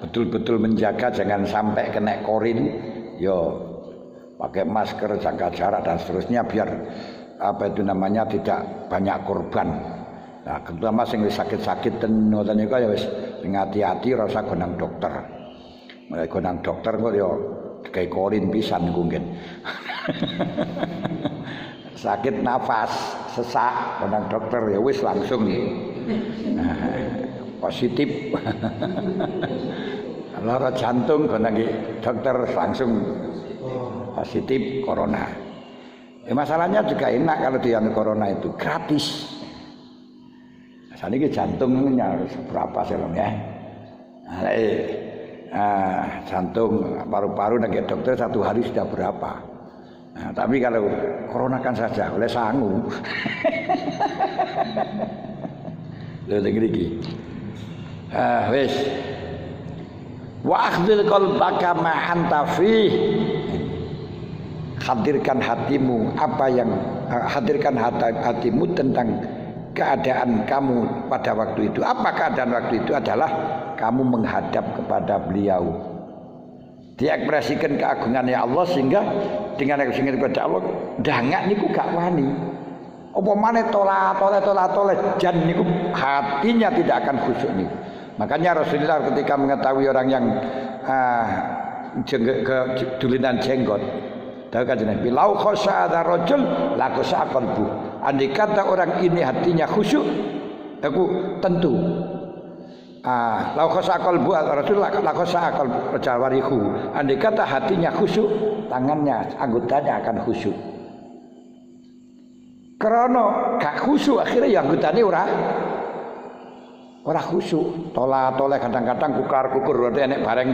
betul-betul menjaga jangan sampai kena korin. Yo pakai masker, jaga jarak dan seterusnya biar tidak banyak korban. Nah, terutama sing wis sakit-sakit ten ngoten niku ya wis hati-hati ora usah gonang dokter. Mulai gonang dokter kok ya kayak korin pisan niku nggih. Sakit nafas, sesak gonang dokter ya wis langsung positif. Lara jantung gonang dokter langsung positif corona. Masalahnya juga enak kalau diambil corona itu gratis. Saat ini jantungnya berapa sih ya? Jantung, paru-paru nggak dokter 1 hari sudah berapa? Nah, tapi kalau corona kan saja oleh sangu. Lihat gini. Wes. Wa akhdil qalbaka ma anta fi. Hadirkan hatimu hadirkan hatimu tentang keadaan kamu pada waktu itu. Apa keadaan waktu itu adalah kamu menghadap kepada beliau. Diekspresikan keagungannya Allah sehingga dengan ekspresi kepada Allah dangak niku gak wani. Apa maneh tolak jan niku hatinya tidak akan khusyuk niku. Makanya Rasulullah ketika mengetahui orang yang kedulinan jenggot, tahu kan jenenge bilau khosa'adha rajul la khosa'al qalbu. Andai kata orang ini hatinya khusyuk, aku tentu lau khosa'al qalbu Rasul la khosa'al qalbu jawarihu. Andai kata hatinya khusyuk, tangannya anggotanya akan khusyuk. Karena gak khusyuk akhirnya ya anggotanya ora khusyuk, tolak kadang-kadang kukar-kukur ada enek bareng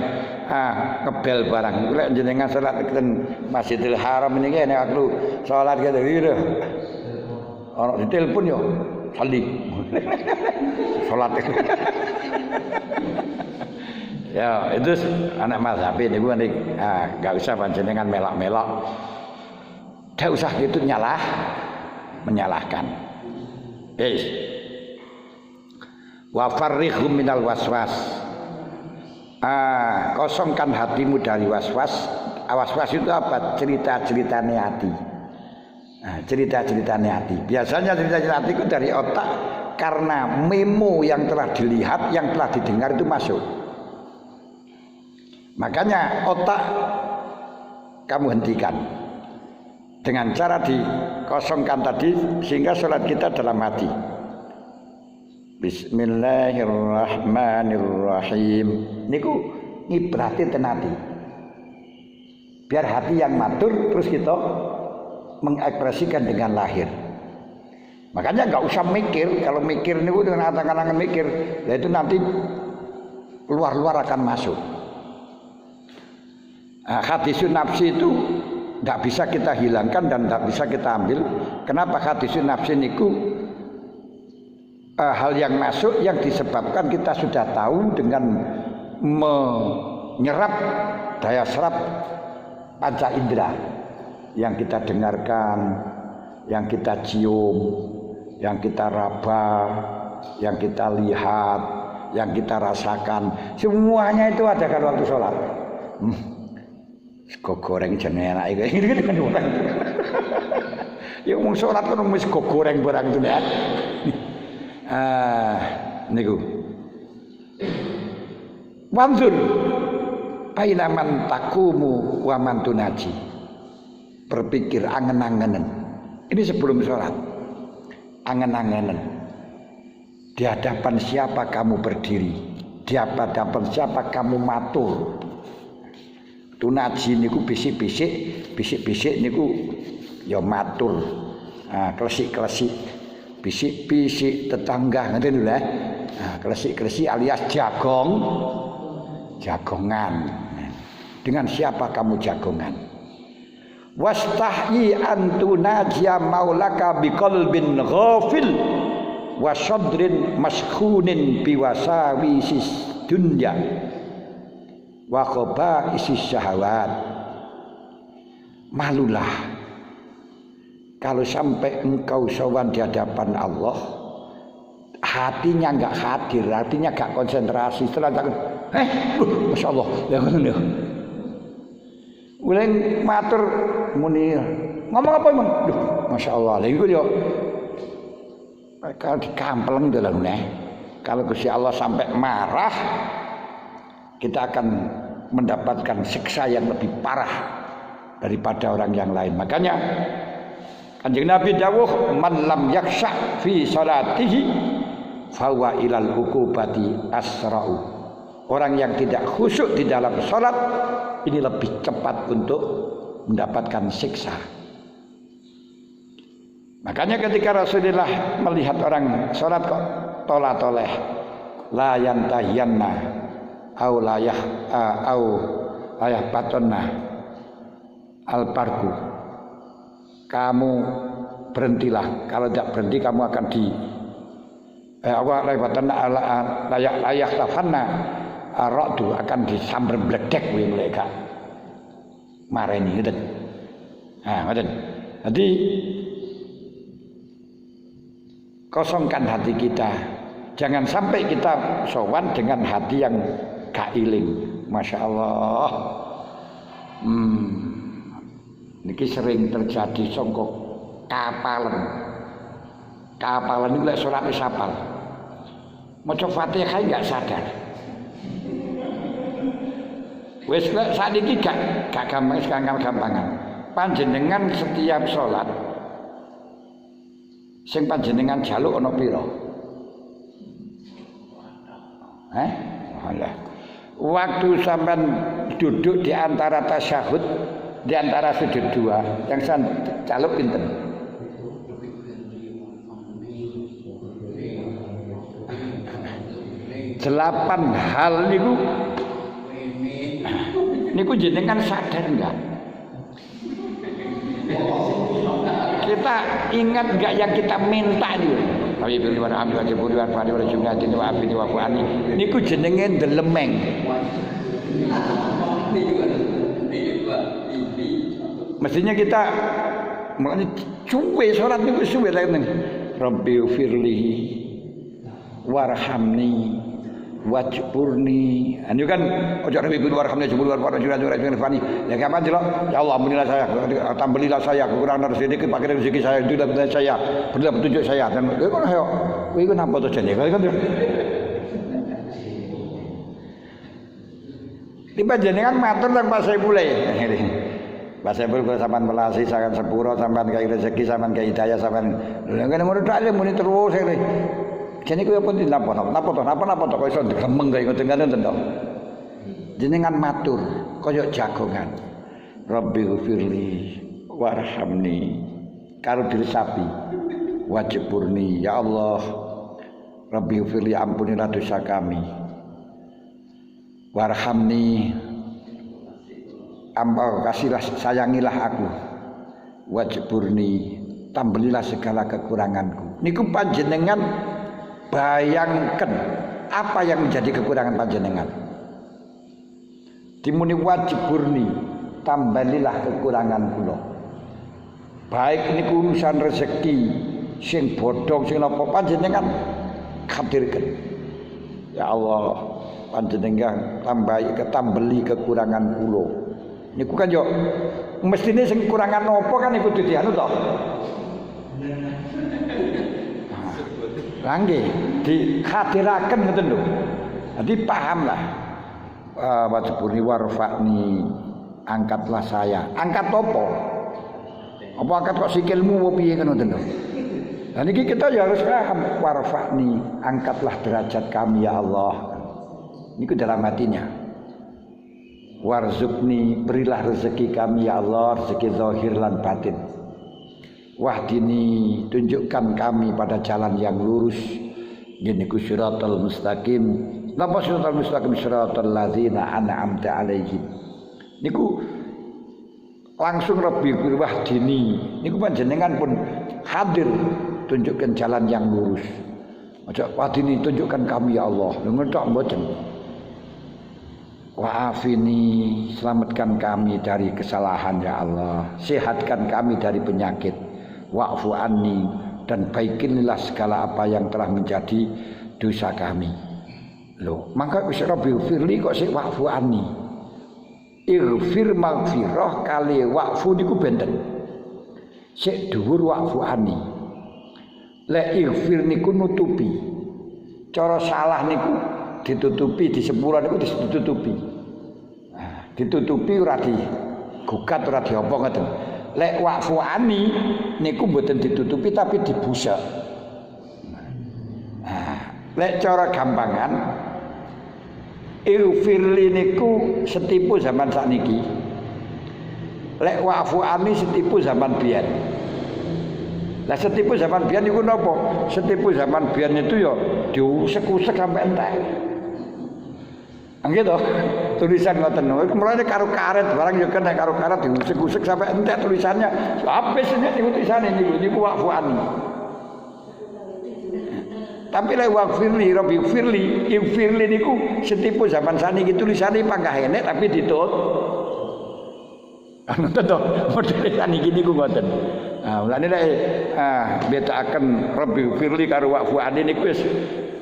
ngebel barang. Lek jenengan salat ten Masjidil Haram niki enek aku salat gitu lho. Ana ditelepon yo sali. Salat. Ya, itu anak mazhab niku enggak usah panjenengan melak-melak. Enggak usah gitu menyalahkan. Wa farrighum minal waswas. Kosongkan hatimu dari waswas. Waswas itu apa? Cerita-ceritanya hati. Cerita-ceritanya hati. Biasanya cerita-cerita hati itu dari otak karena memo yang telah dilihat, yang telah didengar itu masuk. Makanya otak kamu hentikan dengan cara dikosongkan tadi sehingga sholat kita dalam hati. Bismillahirrahmanirrahim. Niku ngibrati tenati. Biar hati yang matur terus kita mengekspresikan dengan lahir. Makanya nggak usah mikir, kalau mikir niku dengan angan-angan mikir, ya itu nanti luar-luar akan masuk. Nah, hadisun nafsi itu tidak bisa kita hilangkan dan tidak bisa kita ambil. Kenapa hadisun nafsi niku hal yang masuk yang disebabkan kita sudah tahu dengan menyerap daya serap panca indera yang kita dengarkan, yang kita cium, yang kita raba, yang kita lihat, yang kita rasakan, semuanya itu ada kan waktu sholat. Sego goreng jenenge enak iki kan orang. Ya wong sholat kan wis sego goreng barang itu ya. Niku. Wanzur bainaman takumu wa man tunaji. Berpikir angen-angenan. Ini sebelum sholat. Angen-angenan. Di hadapan siapa kamu berdiri? Di hadapan siapa kamu matur? Tunaji niku bisik-bisik niku ya matur. Klesik-klesik, bisik-bisik tetangga ngoten lho. Klesik-klesik alias jagongan. Dengan siapa kamu jagongan? Wastahyi antunajia maulaka biqalbin ghafil wa sadrin maskhunin biwasawisis dunya wa khabaisis syahawat. Malulah kalau sampai engkau sowan di hadapan Allah, hatinya enggak hadir, hatinya enggak konsentrasi. Setelah Masya Allah, ya ngono. Uleng matur muni ngomong apa emang? Duh, Masya Allah. Lha iku yo kalau dikampleng dalam kalau Gusti Allah sampai marah, kita akan mendapatkan siksa yang lebih parah daripada orang yang lain. Makanya Kanjeng Nabi dawuh, man lam yaksha fi salatihi fawa ilal uqubati asra'u. Orang yang tidak khusyuk di dalam salat ini lebih cepat untuk mendapatkan siksa. Makanya ketika Rasulullah melihat orang salat kok tolah-toleh, la yantahiyanna au layah batonna alparku. Kamu berhentilah, kalau tidak berhenti kamu akan di layak tafanna aradu akan disambar bledek kuwi mereka mareni ngoten. Ngoten. Jadi kosongkan hati kita, jangan sampai kita sowan dengan hati yang gak iling. Masya Allah. Niki sering terjadi songkok kapalan itu lek surat isapal maca Fatihah enggak sadar. Wis lek sakniki gak gampang-gampangan. Panjenengan setiap salat sing panjenengan jaluk ana pira? Alah. Waktu sampean duduk di antara tasyahud, di antara sujud dua, yang saya jaluk pinten? Delapan hal niku jenengan sadar enggak? Kita ingat enggak yang kita minta niku? Tapi bil wa hamdi wa jaburi wa fani wa jumlatin wa afini wa fuani. Niku jenenge ndelemeng. Mestinya kita makanya cuwe salat niku suwe lha ngene. Rabbi firli warhamni wajburni. Anu kan ojo Rabbi warhamni wajburni fani. Ya kapan jelok? Ya Allah ampunilah saya, tambalilah saya kekurangan rezeki, pakai rezeki saya itu dan saya, berilah petunjuk saya dan kok ayo. Kowe iku napa to jane? Kan tiba jenengan matur nang Pak Saiful. Pak Saiful kula sampean melasi sangat sepuro, sampean kai rezeki, sampean kai hidayah, sampean lha ngene ngono tok muni terus ngene. Jane kuwi apa napa to kok iso digemeng kaya ngoten to. Jenengan matur kaya jagongan. Rabbi ghfirli warhamni karo diresapi. Wajib burni, ya Allah, Rabbi firli ampunilah dosa kami. Warhamni, kasihlah sayangilah aku. Wajib burni, tambelilah segala kekuranganku. Niku panjenengan bayangkan apa yang menjadi kekurangan panjenengan. Dimuni wajib burni, tambalilah kekurangan kula. Baik niku urusan rezeki sing bodong sing napa panjenengan khawatirkan. Ya Allah, panjenengan tambali kekurangan kula. Niku kan yo mestine sing kekurangan napa kan iku dianu to. Lah nggih, dikhadiraken ngoten lho. Dadi paham lah. Wajibuni warfa'ni, angkatlah saya. Angkat apa? Apa angkat kok sikilmu apa piye kan ngoten lho. Lah niki kita ya harus paham, warfa'ni, angkatlah derajat kami ya Allah. Niku dalam hatinya. Warzuqni, berilah rezeki kami ya Allah, rezeki zahir lan batin. Wahdini, tunjukkan kami pada jalan yang lurus. Niku siratal mustaqim. Napa siratal mustaqim? Siratal ladzina an'amta 'alaihim. Niku langsung Rabbi wahdini. Niku panjenengan pun hadir, tunjukkan jalan yang lurus. Aja wahdini, tunjukkan kami ya Allah. Ngetok mboten. Wa'afini, selamatkan kami dari kesalahan ya Allah. Sehatkan kami dari penyakit. Wa'fu anni, dan baikinilah segala apa yang telah menjadi dosa kami. Loh, maka wis Rabbi firli kok sik wa'fu anni. Ighfir maghfirah kali wa'fu niku benten. Sik dhuwur wa'fu anni. Lek ighfir niku nutupi. Cara salah niku ditutupi, di sepura niku ditutupi. Nah, ditutupi ora digugat ora diapa ngoten. Lek wa'fu anni niku mboten ditutupi tapi dibusak. Nah, lek cara gampangan ighfirli niku setipu zaman sakniki. Lek wa'fu anni setipu zaman biyen. Lah setipu zaman biyen niku napa? Setipu zaman biyen itu ya diusek-usek sampai entek. Nggih to, tulisan ngoten. Mulane karo karet barang yo kena karo karet diusek-usek sampai entek tulisannya. Habis niku tulisane niku wa'fu anni. Tapi lek wa'firli Rabbi firli, ighfirli niku setipu zaman saniki tulisane panggah enek tapi ditut. Ngoten to, model saniki niku ngoten. Nah, mulane lek betakaken Rabbi firli karo wa'fu anni niku wis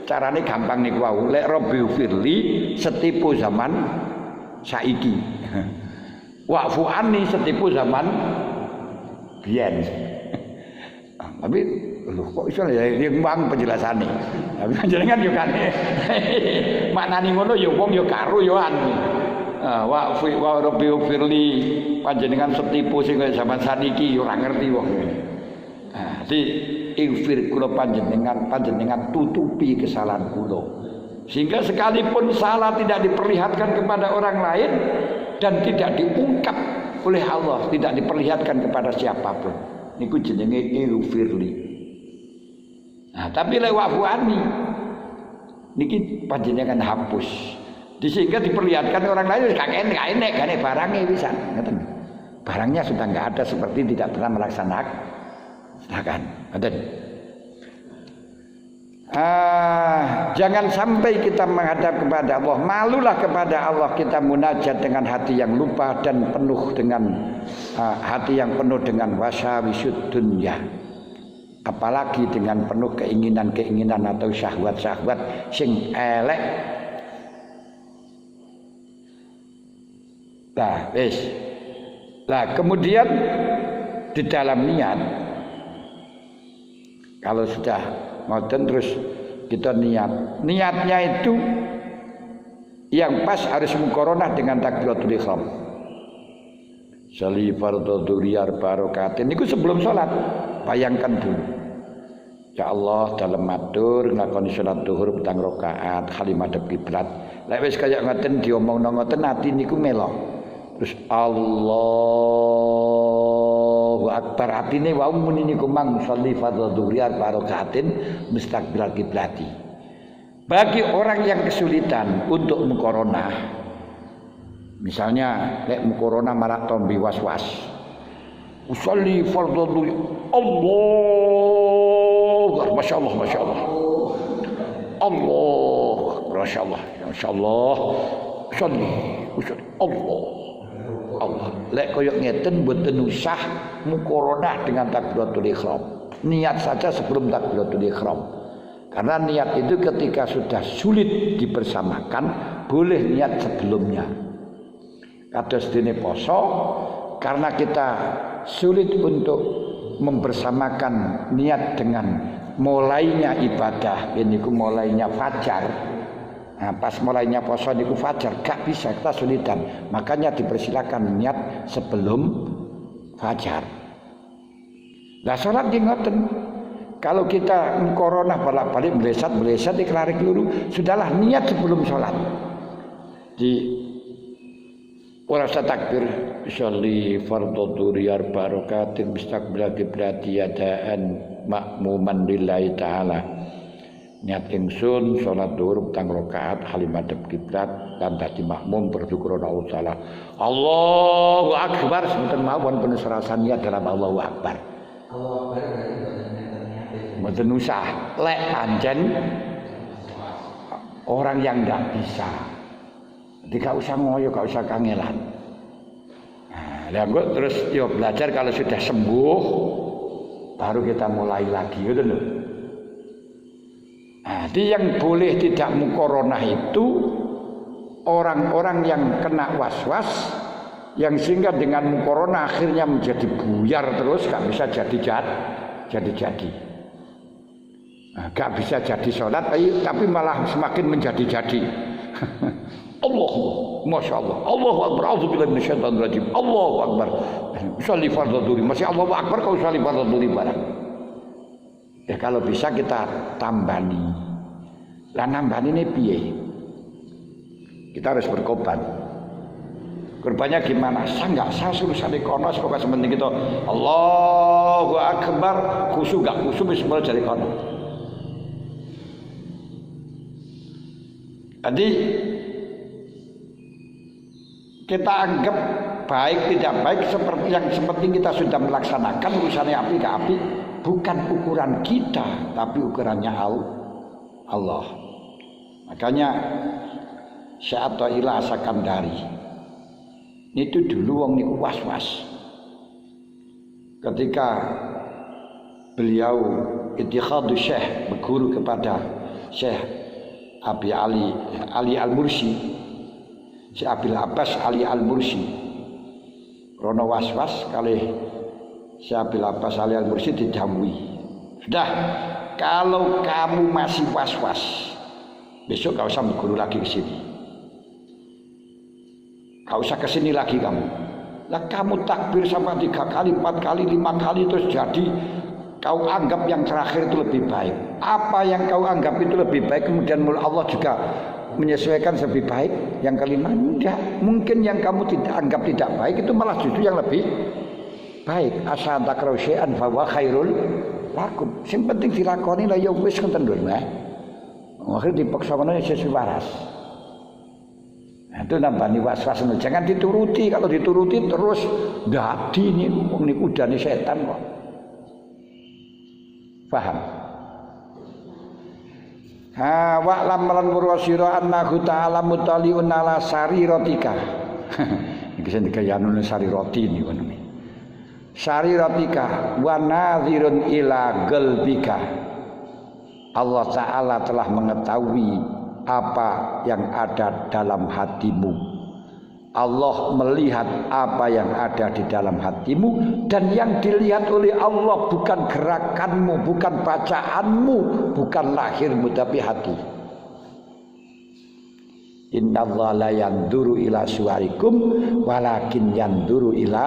carane gampang niku wau. Lek Rabbi firli setipu zaman saiki. Wa'fu anni setipu zaman biyen. Tapi lho kok iso ya rimbang penjelasane. Tapi panjenengan yo kan. Maknane ngono ya wong ya karo yo an. Wa Rabbi firli panjenengan setipu sing kaya zaman saniki yo ora ngerti wong. Di ighfir kula panjenengan tutupi kesalahan kula. Sehingga sekalipun salah tidak diperlihatkan kepada orang lain dan tidak diungkap oleh Allah, tidak diperlihatkan kepada siapapun. Niku jenenge ighfirli. Nah, tapi lek wa'fu anni niki panjenengan hapus. Sehingga diperlihatkan orang lain gak enek gane barangnya bisa, ngoten. Barangnya sudah enggak ada seperti tidak pernah melaksanakan. Ngoten. Jangan sampai kita menghadap kepada Allah, malulah kepada Allah kita munajat dengan hati yang lupa dan penuh dengan hati yang penuh dengan wasyawisud dunya, apalagi dengan penuh keinginan-keinginan atau syahwat-syahwat sing elek. Nah, wis. Nah, kemudian di dalam niat, kalau sudah ngoten terus kita niatnya itu yang pas harus muqaranah dengan takbiratul ihram. Sali fardhu dzuriyar barokatin niku sebelum salat bayangkan dulu. Ya Allah dalam matur nglakoni salat zuhur petang rakaat halim madhep kiblat. Lek wis kaya ngoten diomongno ngoten ati niku melok. Terus Allahu akbar atine wa muni niku mang sholli fardhu dhuhri arba rakaatin mustaqbilal kiblati. Bagi orang yang kesulitan untuk mukorona, misalnya lek mukorona malah tombi was-was. Usolli fardhu dhuhri Allah, masyaallah masyaallah. Allah, masyaallah, masyaallah. Usolli Allah. Allah. Lek koyok ngeten mboten usah mukorona dengan takbiratul ihram. Niat saja sebelum takbiratul ihram. Karena niat itu ketika sudah sulit dibersamakan, boleh niat sebelumnya. Kados dene poso, karena kita sulit untuk membersamakan niat dengan mulainya ibadah, ini ku mulainya fajar. Nah, pas mulainya poso niku fajar gak bisa, kita sulitan. Makanya dipersilakan niat sebelum fajar. Lah salat di ngoten. Kalau kita corona balik-balik melesat dikelari keluru, sudahlah niat sebelum salat. Di ora usah takbir, sholli fardhu dhuhri arba rakaatin mustaqbilal qiblati yadaan makmuman lillahi ta'ala. Niat ingsun salat dhuhur petang rakaat halim madhep kiblat lan dadi makmum bersyukur ana Allah taala. Allahu akbar sebutan mawon penuh rasa niat dalam Allahu akbar. Allahu akbar mboten usah lek pancen orang yang enggak bisa. Jadi gak usah ngoyo, gak usah kangelan. Nah, kok terus yo belajar kalau sudah sembuh baru kita mulai lagi gitu loh. Jadi yang boleh tidak mukorona itu orang-orang yang kena was-was, yang sehingga dengan mukorona akhirnya menjadi buyar terus, gak bisa jadi. Nah, gak bisa jadi sholat, tapi malah semakin menjadi-jadi. Allah, masya Allah, Allahu akbar, auzubillahi minasyaitonir rajim, Allahu akbar. Sholli fardhu dhuhri, masih Allahu akbar kau sholli fardhu dhuhri barang. Ya kalau bisa kita tambani. Lah nambani ini piye? Kita harus berkorban. Korbannya gimana? Saya suruh sali kono pokoknya sementing kita Allahu akbar, khusyuk gak khusyuk wis mulai dari kono. Jadi kita anggap baik tidak baik seperti yang seperti kita sudah melaksanakan urusannya api ke api. Bukan ukuran kita, tapi ukurannya Allah. Makanya Syekh Athaillah Sakandari itu dulu wong niku was-was. Ketika beliau ittikhadhu Syekh berguru kepada Syekh Abi Ali Al-Mursi, Syekh Abil Abbas Ali Al-Mursi. Rono was-was kalih Syekh Abil Abbas Ali Al-Mursi didhawuhi, sudah kalau kamu masih was-was, besok gak usah berguru lagi ke sini. Gak usah ke sini lagi kamu. Lah kamu takbir sampai 3 kali, 4 kali, 5 kali terus jadi kau anggap yang terakhir itu lebih baik. Apa yang kau anggap itu lebih baik kemudian Allah juga menyesuaikan lebih baik yang kelima? Tidak. Mungkin yang kamu tidak anggap tidak baik itu malah justru yang lebih baik. Asa takrahu syai'an fa huwa khairul lakum. Sing penting dilakoni lah ya wis ngoten lho, Mas. Akhir dipaksa ngono sesuai waras. Nah, itu nambani was-was. Jangan dituruti. Kalau dituruti terus dadi niku udane setan kok. Paham? Ha wa lam lan murwasira annahu ta'ala mutaliun ala sariratika. Iki sing dikayano sarirati niku. Sariratika wa nadhirun ila qalbika. Allah Ta'ala telah mengetahui apa yang ada dalam hatimu. Allah melihat apa yang ada di dalam hatimu, dan yang dilihat oleh Allah bukan gerakanmu, bukan bacaanmu, bukan lahirmu, tapi hati. Innallaha la yanzuru ila suwarikum walakin yanzuru ila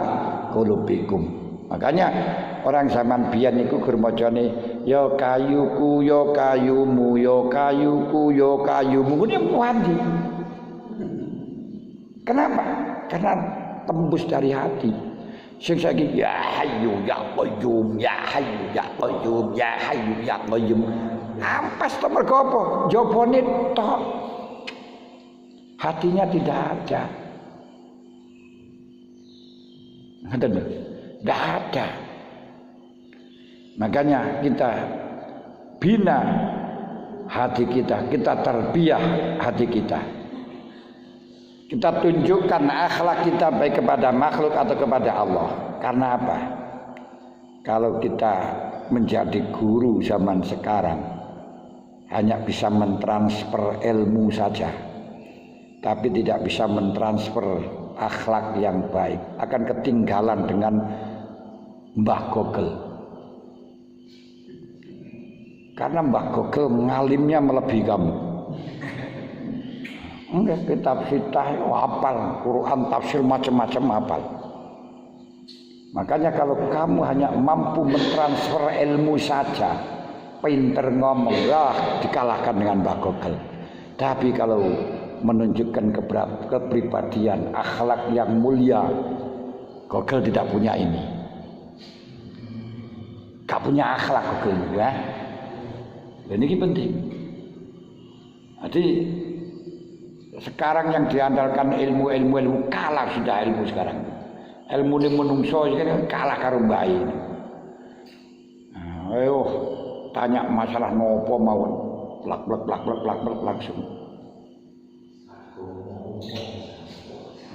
qulubikum. Makanya orang zaman biyen niku gur macane ya kayuku ya kayumu ya kayuku ya kayumu ini mandi. Kenapa? Karena tembus dari hati. Sing saiki ya hayyu ya qayyum ya hayyu ya qayyum ya hayyu ya qayyum. Ampas to mergo apa? Jabone tok. Hatinya tidak ada. Ngoten lho. Enggak ada. Makanya kita bina hati kita, kita terbiah hati kita. Kita tunjukkan akhlak kita baik kepada makhluk atau kepada Allah. Karena apa? Kalau kita menjadi guru zaman sekarang hanya bisa mentransfer ilmu saja, tapi tidak bisa mentransfer akhlak yang baik, akan ketinggalan dengan Mbah Google. Karena Mbah Google ngalimnya melebihi kamu. Enggak, kitab sitah hafal, Quran tafsir macam-macam hafal. Makanya kalau kamu hanya mampu mentransfer ilmu saja, pinter ngomong, dikalahkan dengan Mbah Google. Tapi kalau menunjukkan kepribadian, akhlak yang mulia, Google tidak punya ini. Gak punya akhlak Google ya. Dan ini penting. Jadi sekarang yang diandalkan ilmu kalah sudah ilmu sekarang. Ilmu ini menungso sekarang kalah karo bayi. Ayo tanya masalah nopo mawon, plak langsung.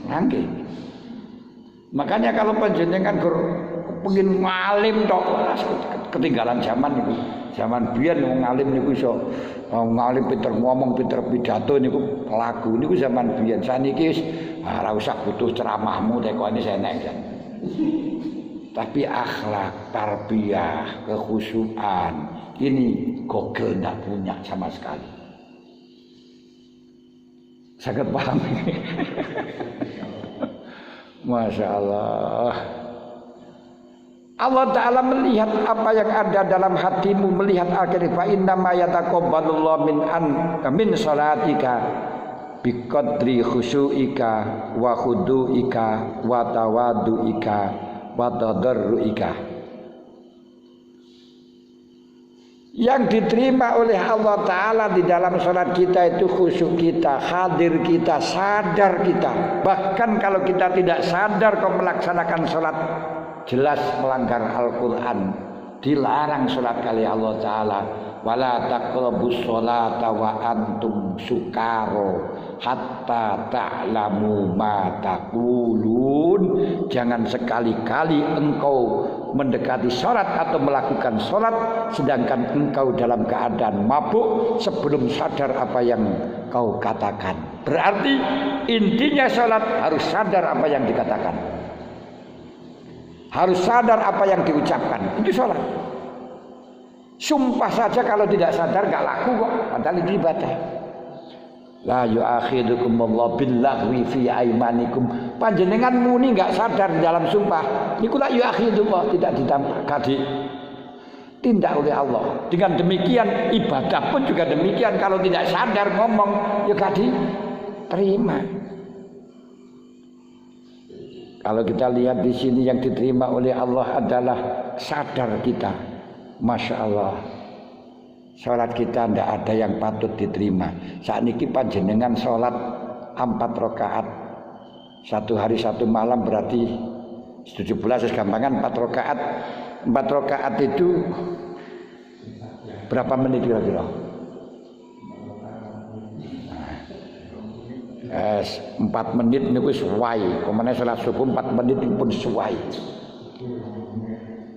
Nangge. Makanya kalau panjenengan pengen ngalim tok ketinggalan zaman itu. Zaman biyen wong ngalim niku iso ngalim pinter ngomong, pinter pidato niku lagu niku zaman biyen. Saniki wis ora usah butuh ceramahmu tekone enek. Tapi akhlak, tarbiyah, kekhusyuan ini Google enggak punya sama sekali. Sangat paham ini. Masya Allah. Allah Ta'ala melihat apa yang ada dalam hatimu, melihat akhir fa inna ma yataqabbalullahu min salatika biqadri khusyu'ika wa khudu'ika wa tawadu'ika wa tadarru'ika. Yang diterima oleh Allah Ta'ala di dalam salat kita itu khusyuk kita, hadir kita, sadar kita. Bahkan kalau kita tidak sadar kau melaksanakan salat, jelas melanggar Al-Quran, dilarang sholat kali Allah Ta'ala. Wala taqrabus sholata wa antum sukaro hatta ta'lamu ma taqulun. Jangan sekali-kali engkau mendekati sholat atau melakukan sholat sedangkan engkau dalam keadaan mabuk sebelum sadar apa yang kau katakan. Berarti intinya sholat harus sadar apa yang dikatakan, harus sadar apa yang diucapkan. Itu sholat. Sumpah saja kalau tidak sadar gak laku kok, padahal itu ibadah. La yu'akhidukumullahu billaghwi fi aimanikum. Panjenengan muni gak sadar dalam sumpah, niku la yu'akhidukumullah, tidak tindak oleh Allah. Dengan demikian ibadah pun juga demikian, kalau tidak sadar ngomong ya gak diterima. Kalau kita lihat di sini yang diterima oleh Allah adalah sadar kita. Masya Allah, sholat kita tidak ada yang patut diterima. Saat ini panjenengan sholat 4 rakaat, 1 hari 1 malam berarti 17 segampangan 4 rakaat. 4 rakaat itu berapa menit kira-kira? 4 menit niku suwai. Kemana sholat subuh 4 menit pun suwai.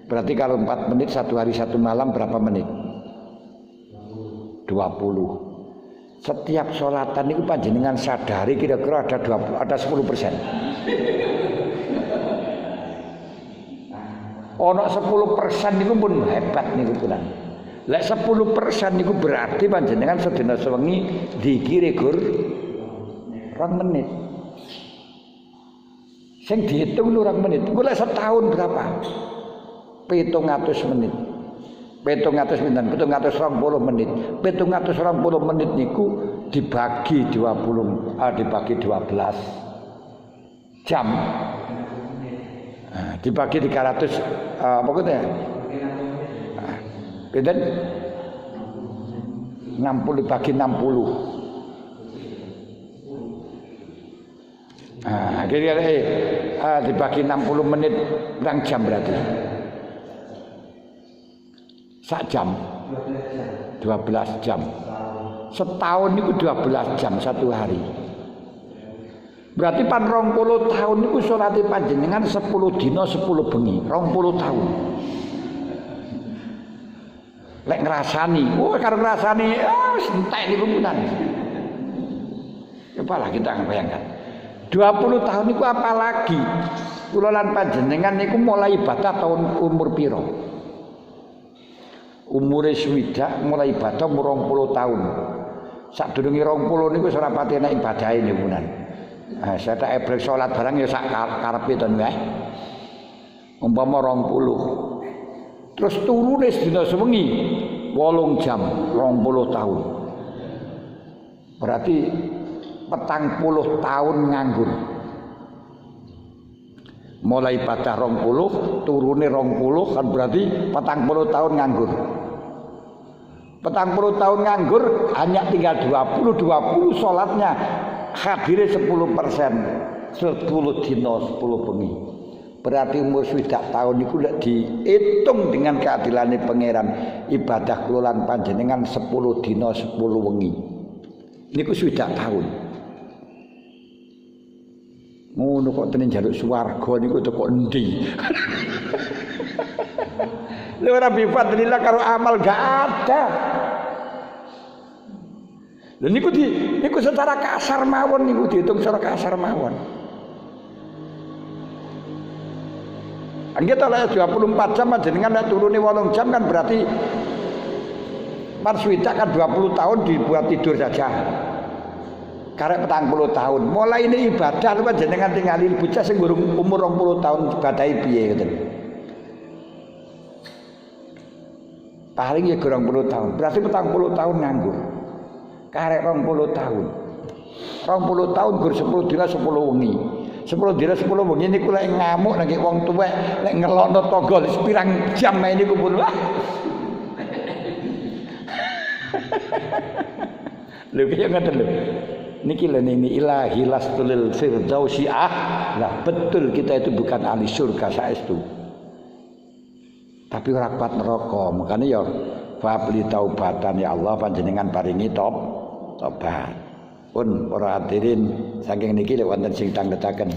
Berarti kalau 4 menit 1 hari 1 malam berapa menit? 20. Setiap sholatan itu panjenengan sadari kira-kira ada 10%. Ono 10% niku pun hebat niku punan. Lek 10% niku berarti panjenengan sedina sewengi dikire gur 2 menit. Sing dihitung 2 menit. Engko lek setahun berapa? 700 menit. 720 menit. 720 menit niku dibagi 12 jam. Nah, dibagi 300 apa kata? Pinten? 60 dibagi 60. Nah, kira-kira dibagi 60 menit berapa jam berarti? Sak jam. 12 jam. Setahun itu 12 jam satu hari. Berarti pan 20 tahun niku salate panjenengan 10 dina 10 bengi, 20 tahun. Lek ngrasani, karo ngrasani wis entek niku punan. Cobalah kita bayangkan. 20 tahun niku apalagi kula lan panjenengan niku mulai ibadah tahun umur pira? Umure swidak mulai ibadah umur 20 tahun. Sadurunge 20 niku ora pati enak ibadahe niku punan. Nah, saya tak ebrek sholat barang ya sak karepe to nggih. Umpama 20. Terus turune sedina sewengi 8 jam, 20 tahun. Berarti 40 tahun nganggur. Mulai ibadah 20, turune 20 kan berarti 40 tahun nganggur. 40 tahun nganggur hanya tinggal 20 sholatnya hadirnya 10%, 10 dina 10 bengi. Berarti umur swidak tahun itu dihitung dengan keadilannya pangeran. Ibadah kula lan panjenengan 10 dina 10 wengi. Niku swidak tahun. Ngono kok tenan njaluk swarga niku kok endi? Lha ora bifadlillah karo amal gak ada. Lha niku niku secara kasar mawon niku dihitung secara kasar mawon. Anggit oleh 24 jam jenengan nek turune 8 jam kan berarti marswita kan 20 tahun dibuat tidur saja. Karek 40 tahun. Mulai ini ibadah luwih jenengan tingali bocah sing umur 20 tahun ibadahi piye ngoten. Paling ya 20 tahun. Berarti 40 tahun nganggur. Karek 20 tahun. 20 tahun gur 10 dina 10 wengi. 10 dina 10 wengi niku lek ngamuk nang wong tuwek, lek ngelokno tangga pirang jam niku pun wah. Lho kaya ngoten lho. Niki lho ini ilahi lastulil firdausi lah betul kita itu bukan ahli surga saestu. Tapi ora kuat neraka, makane ya fabli taubatan ya Allah panjenengan paringi tobat. Pun para hadirin saking niki lek wonten sing tangletaken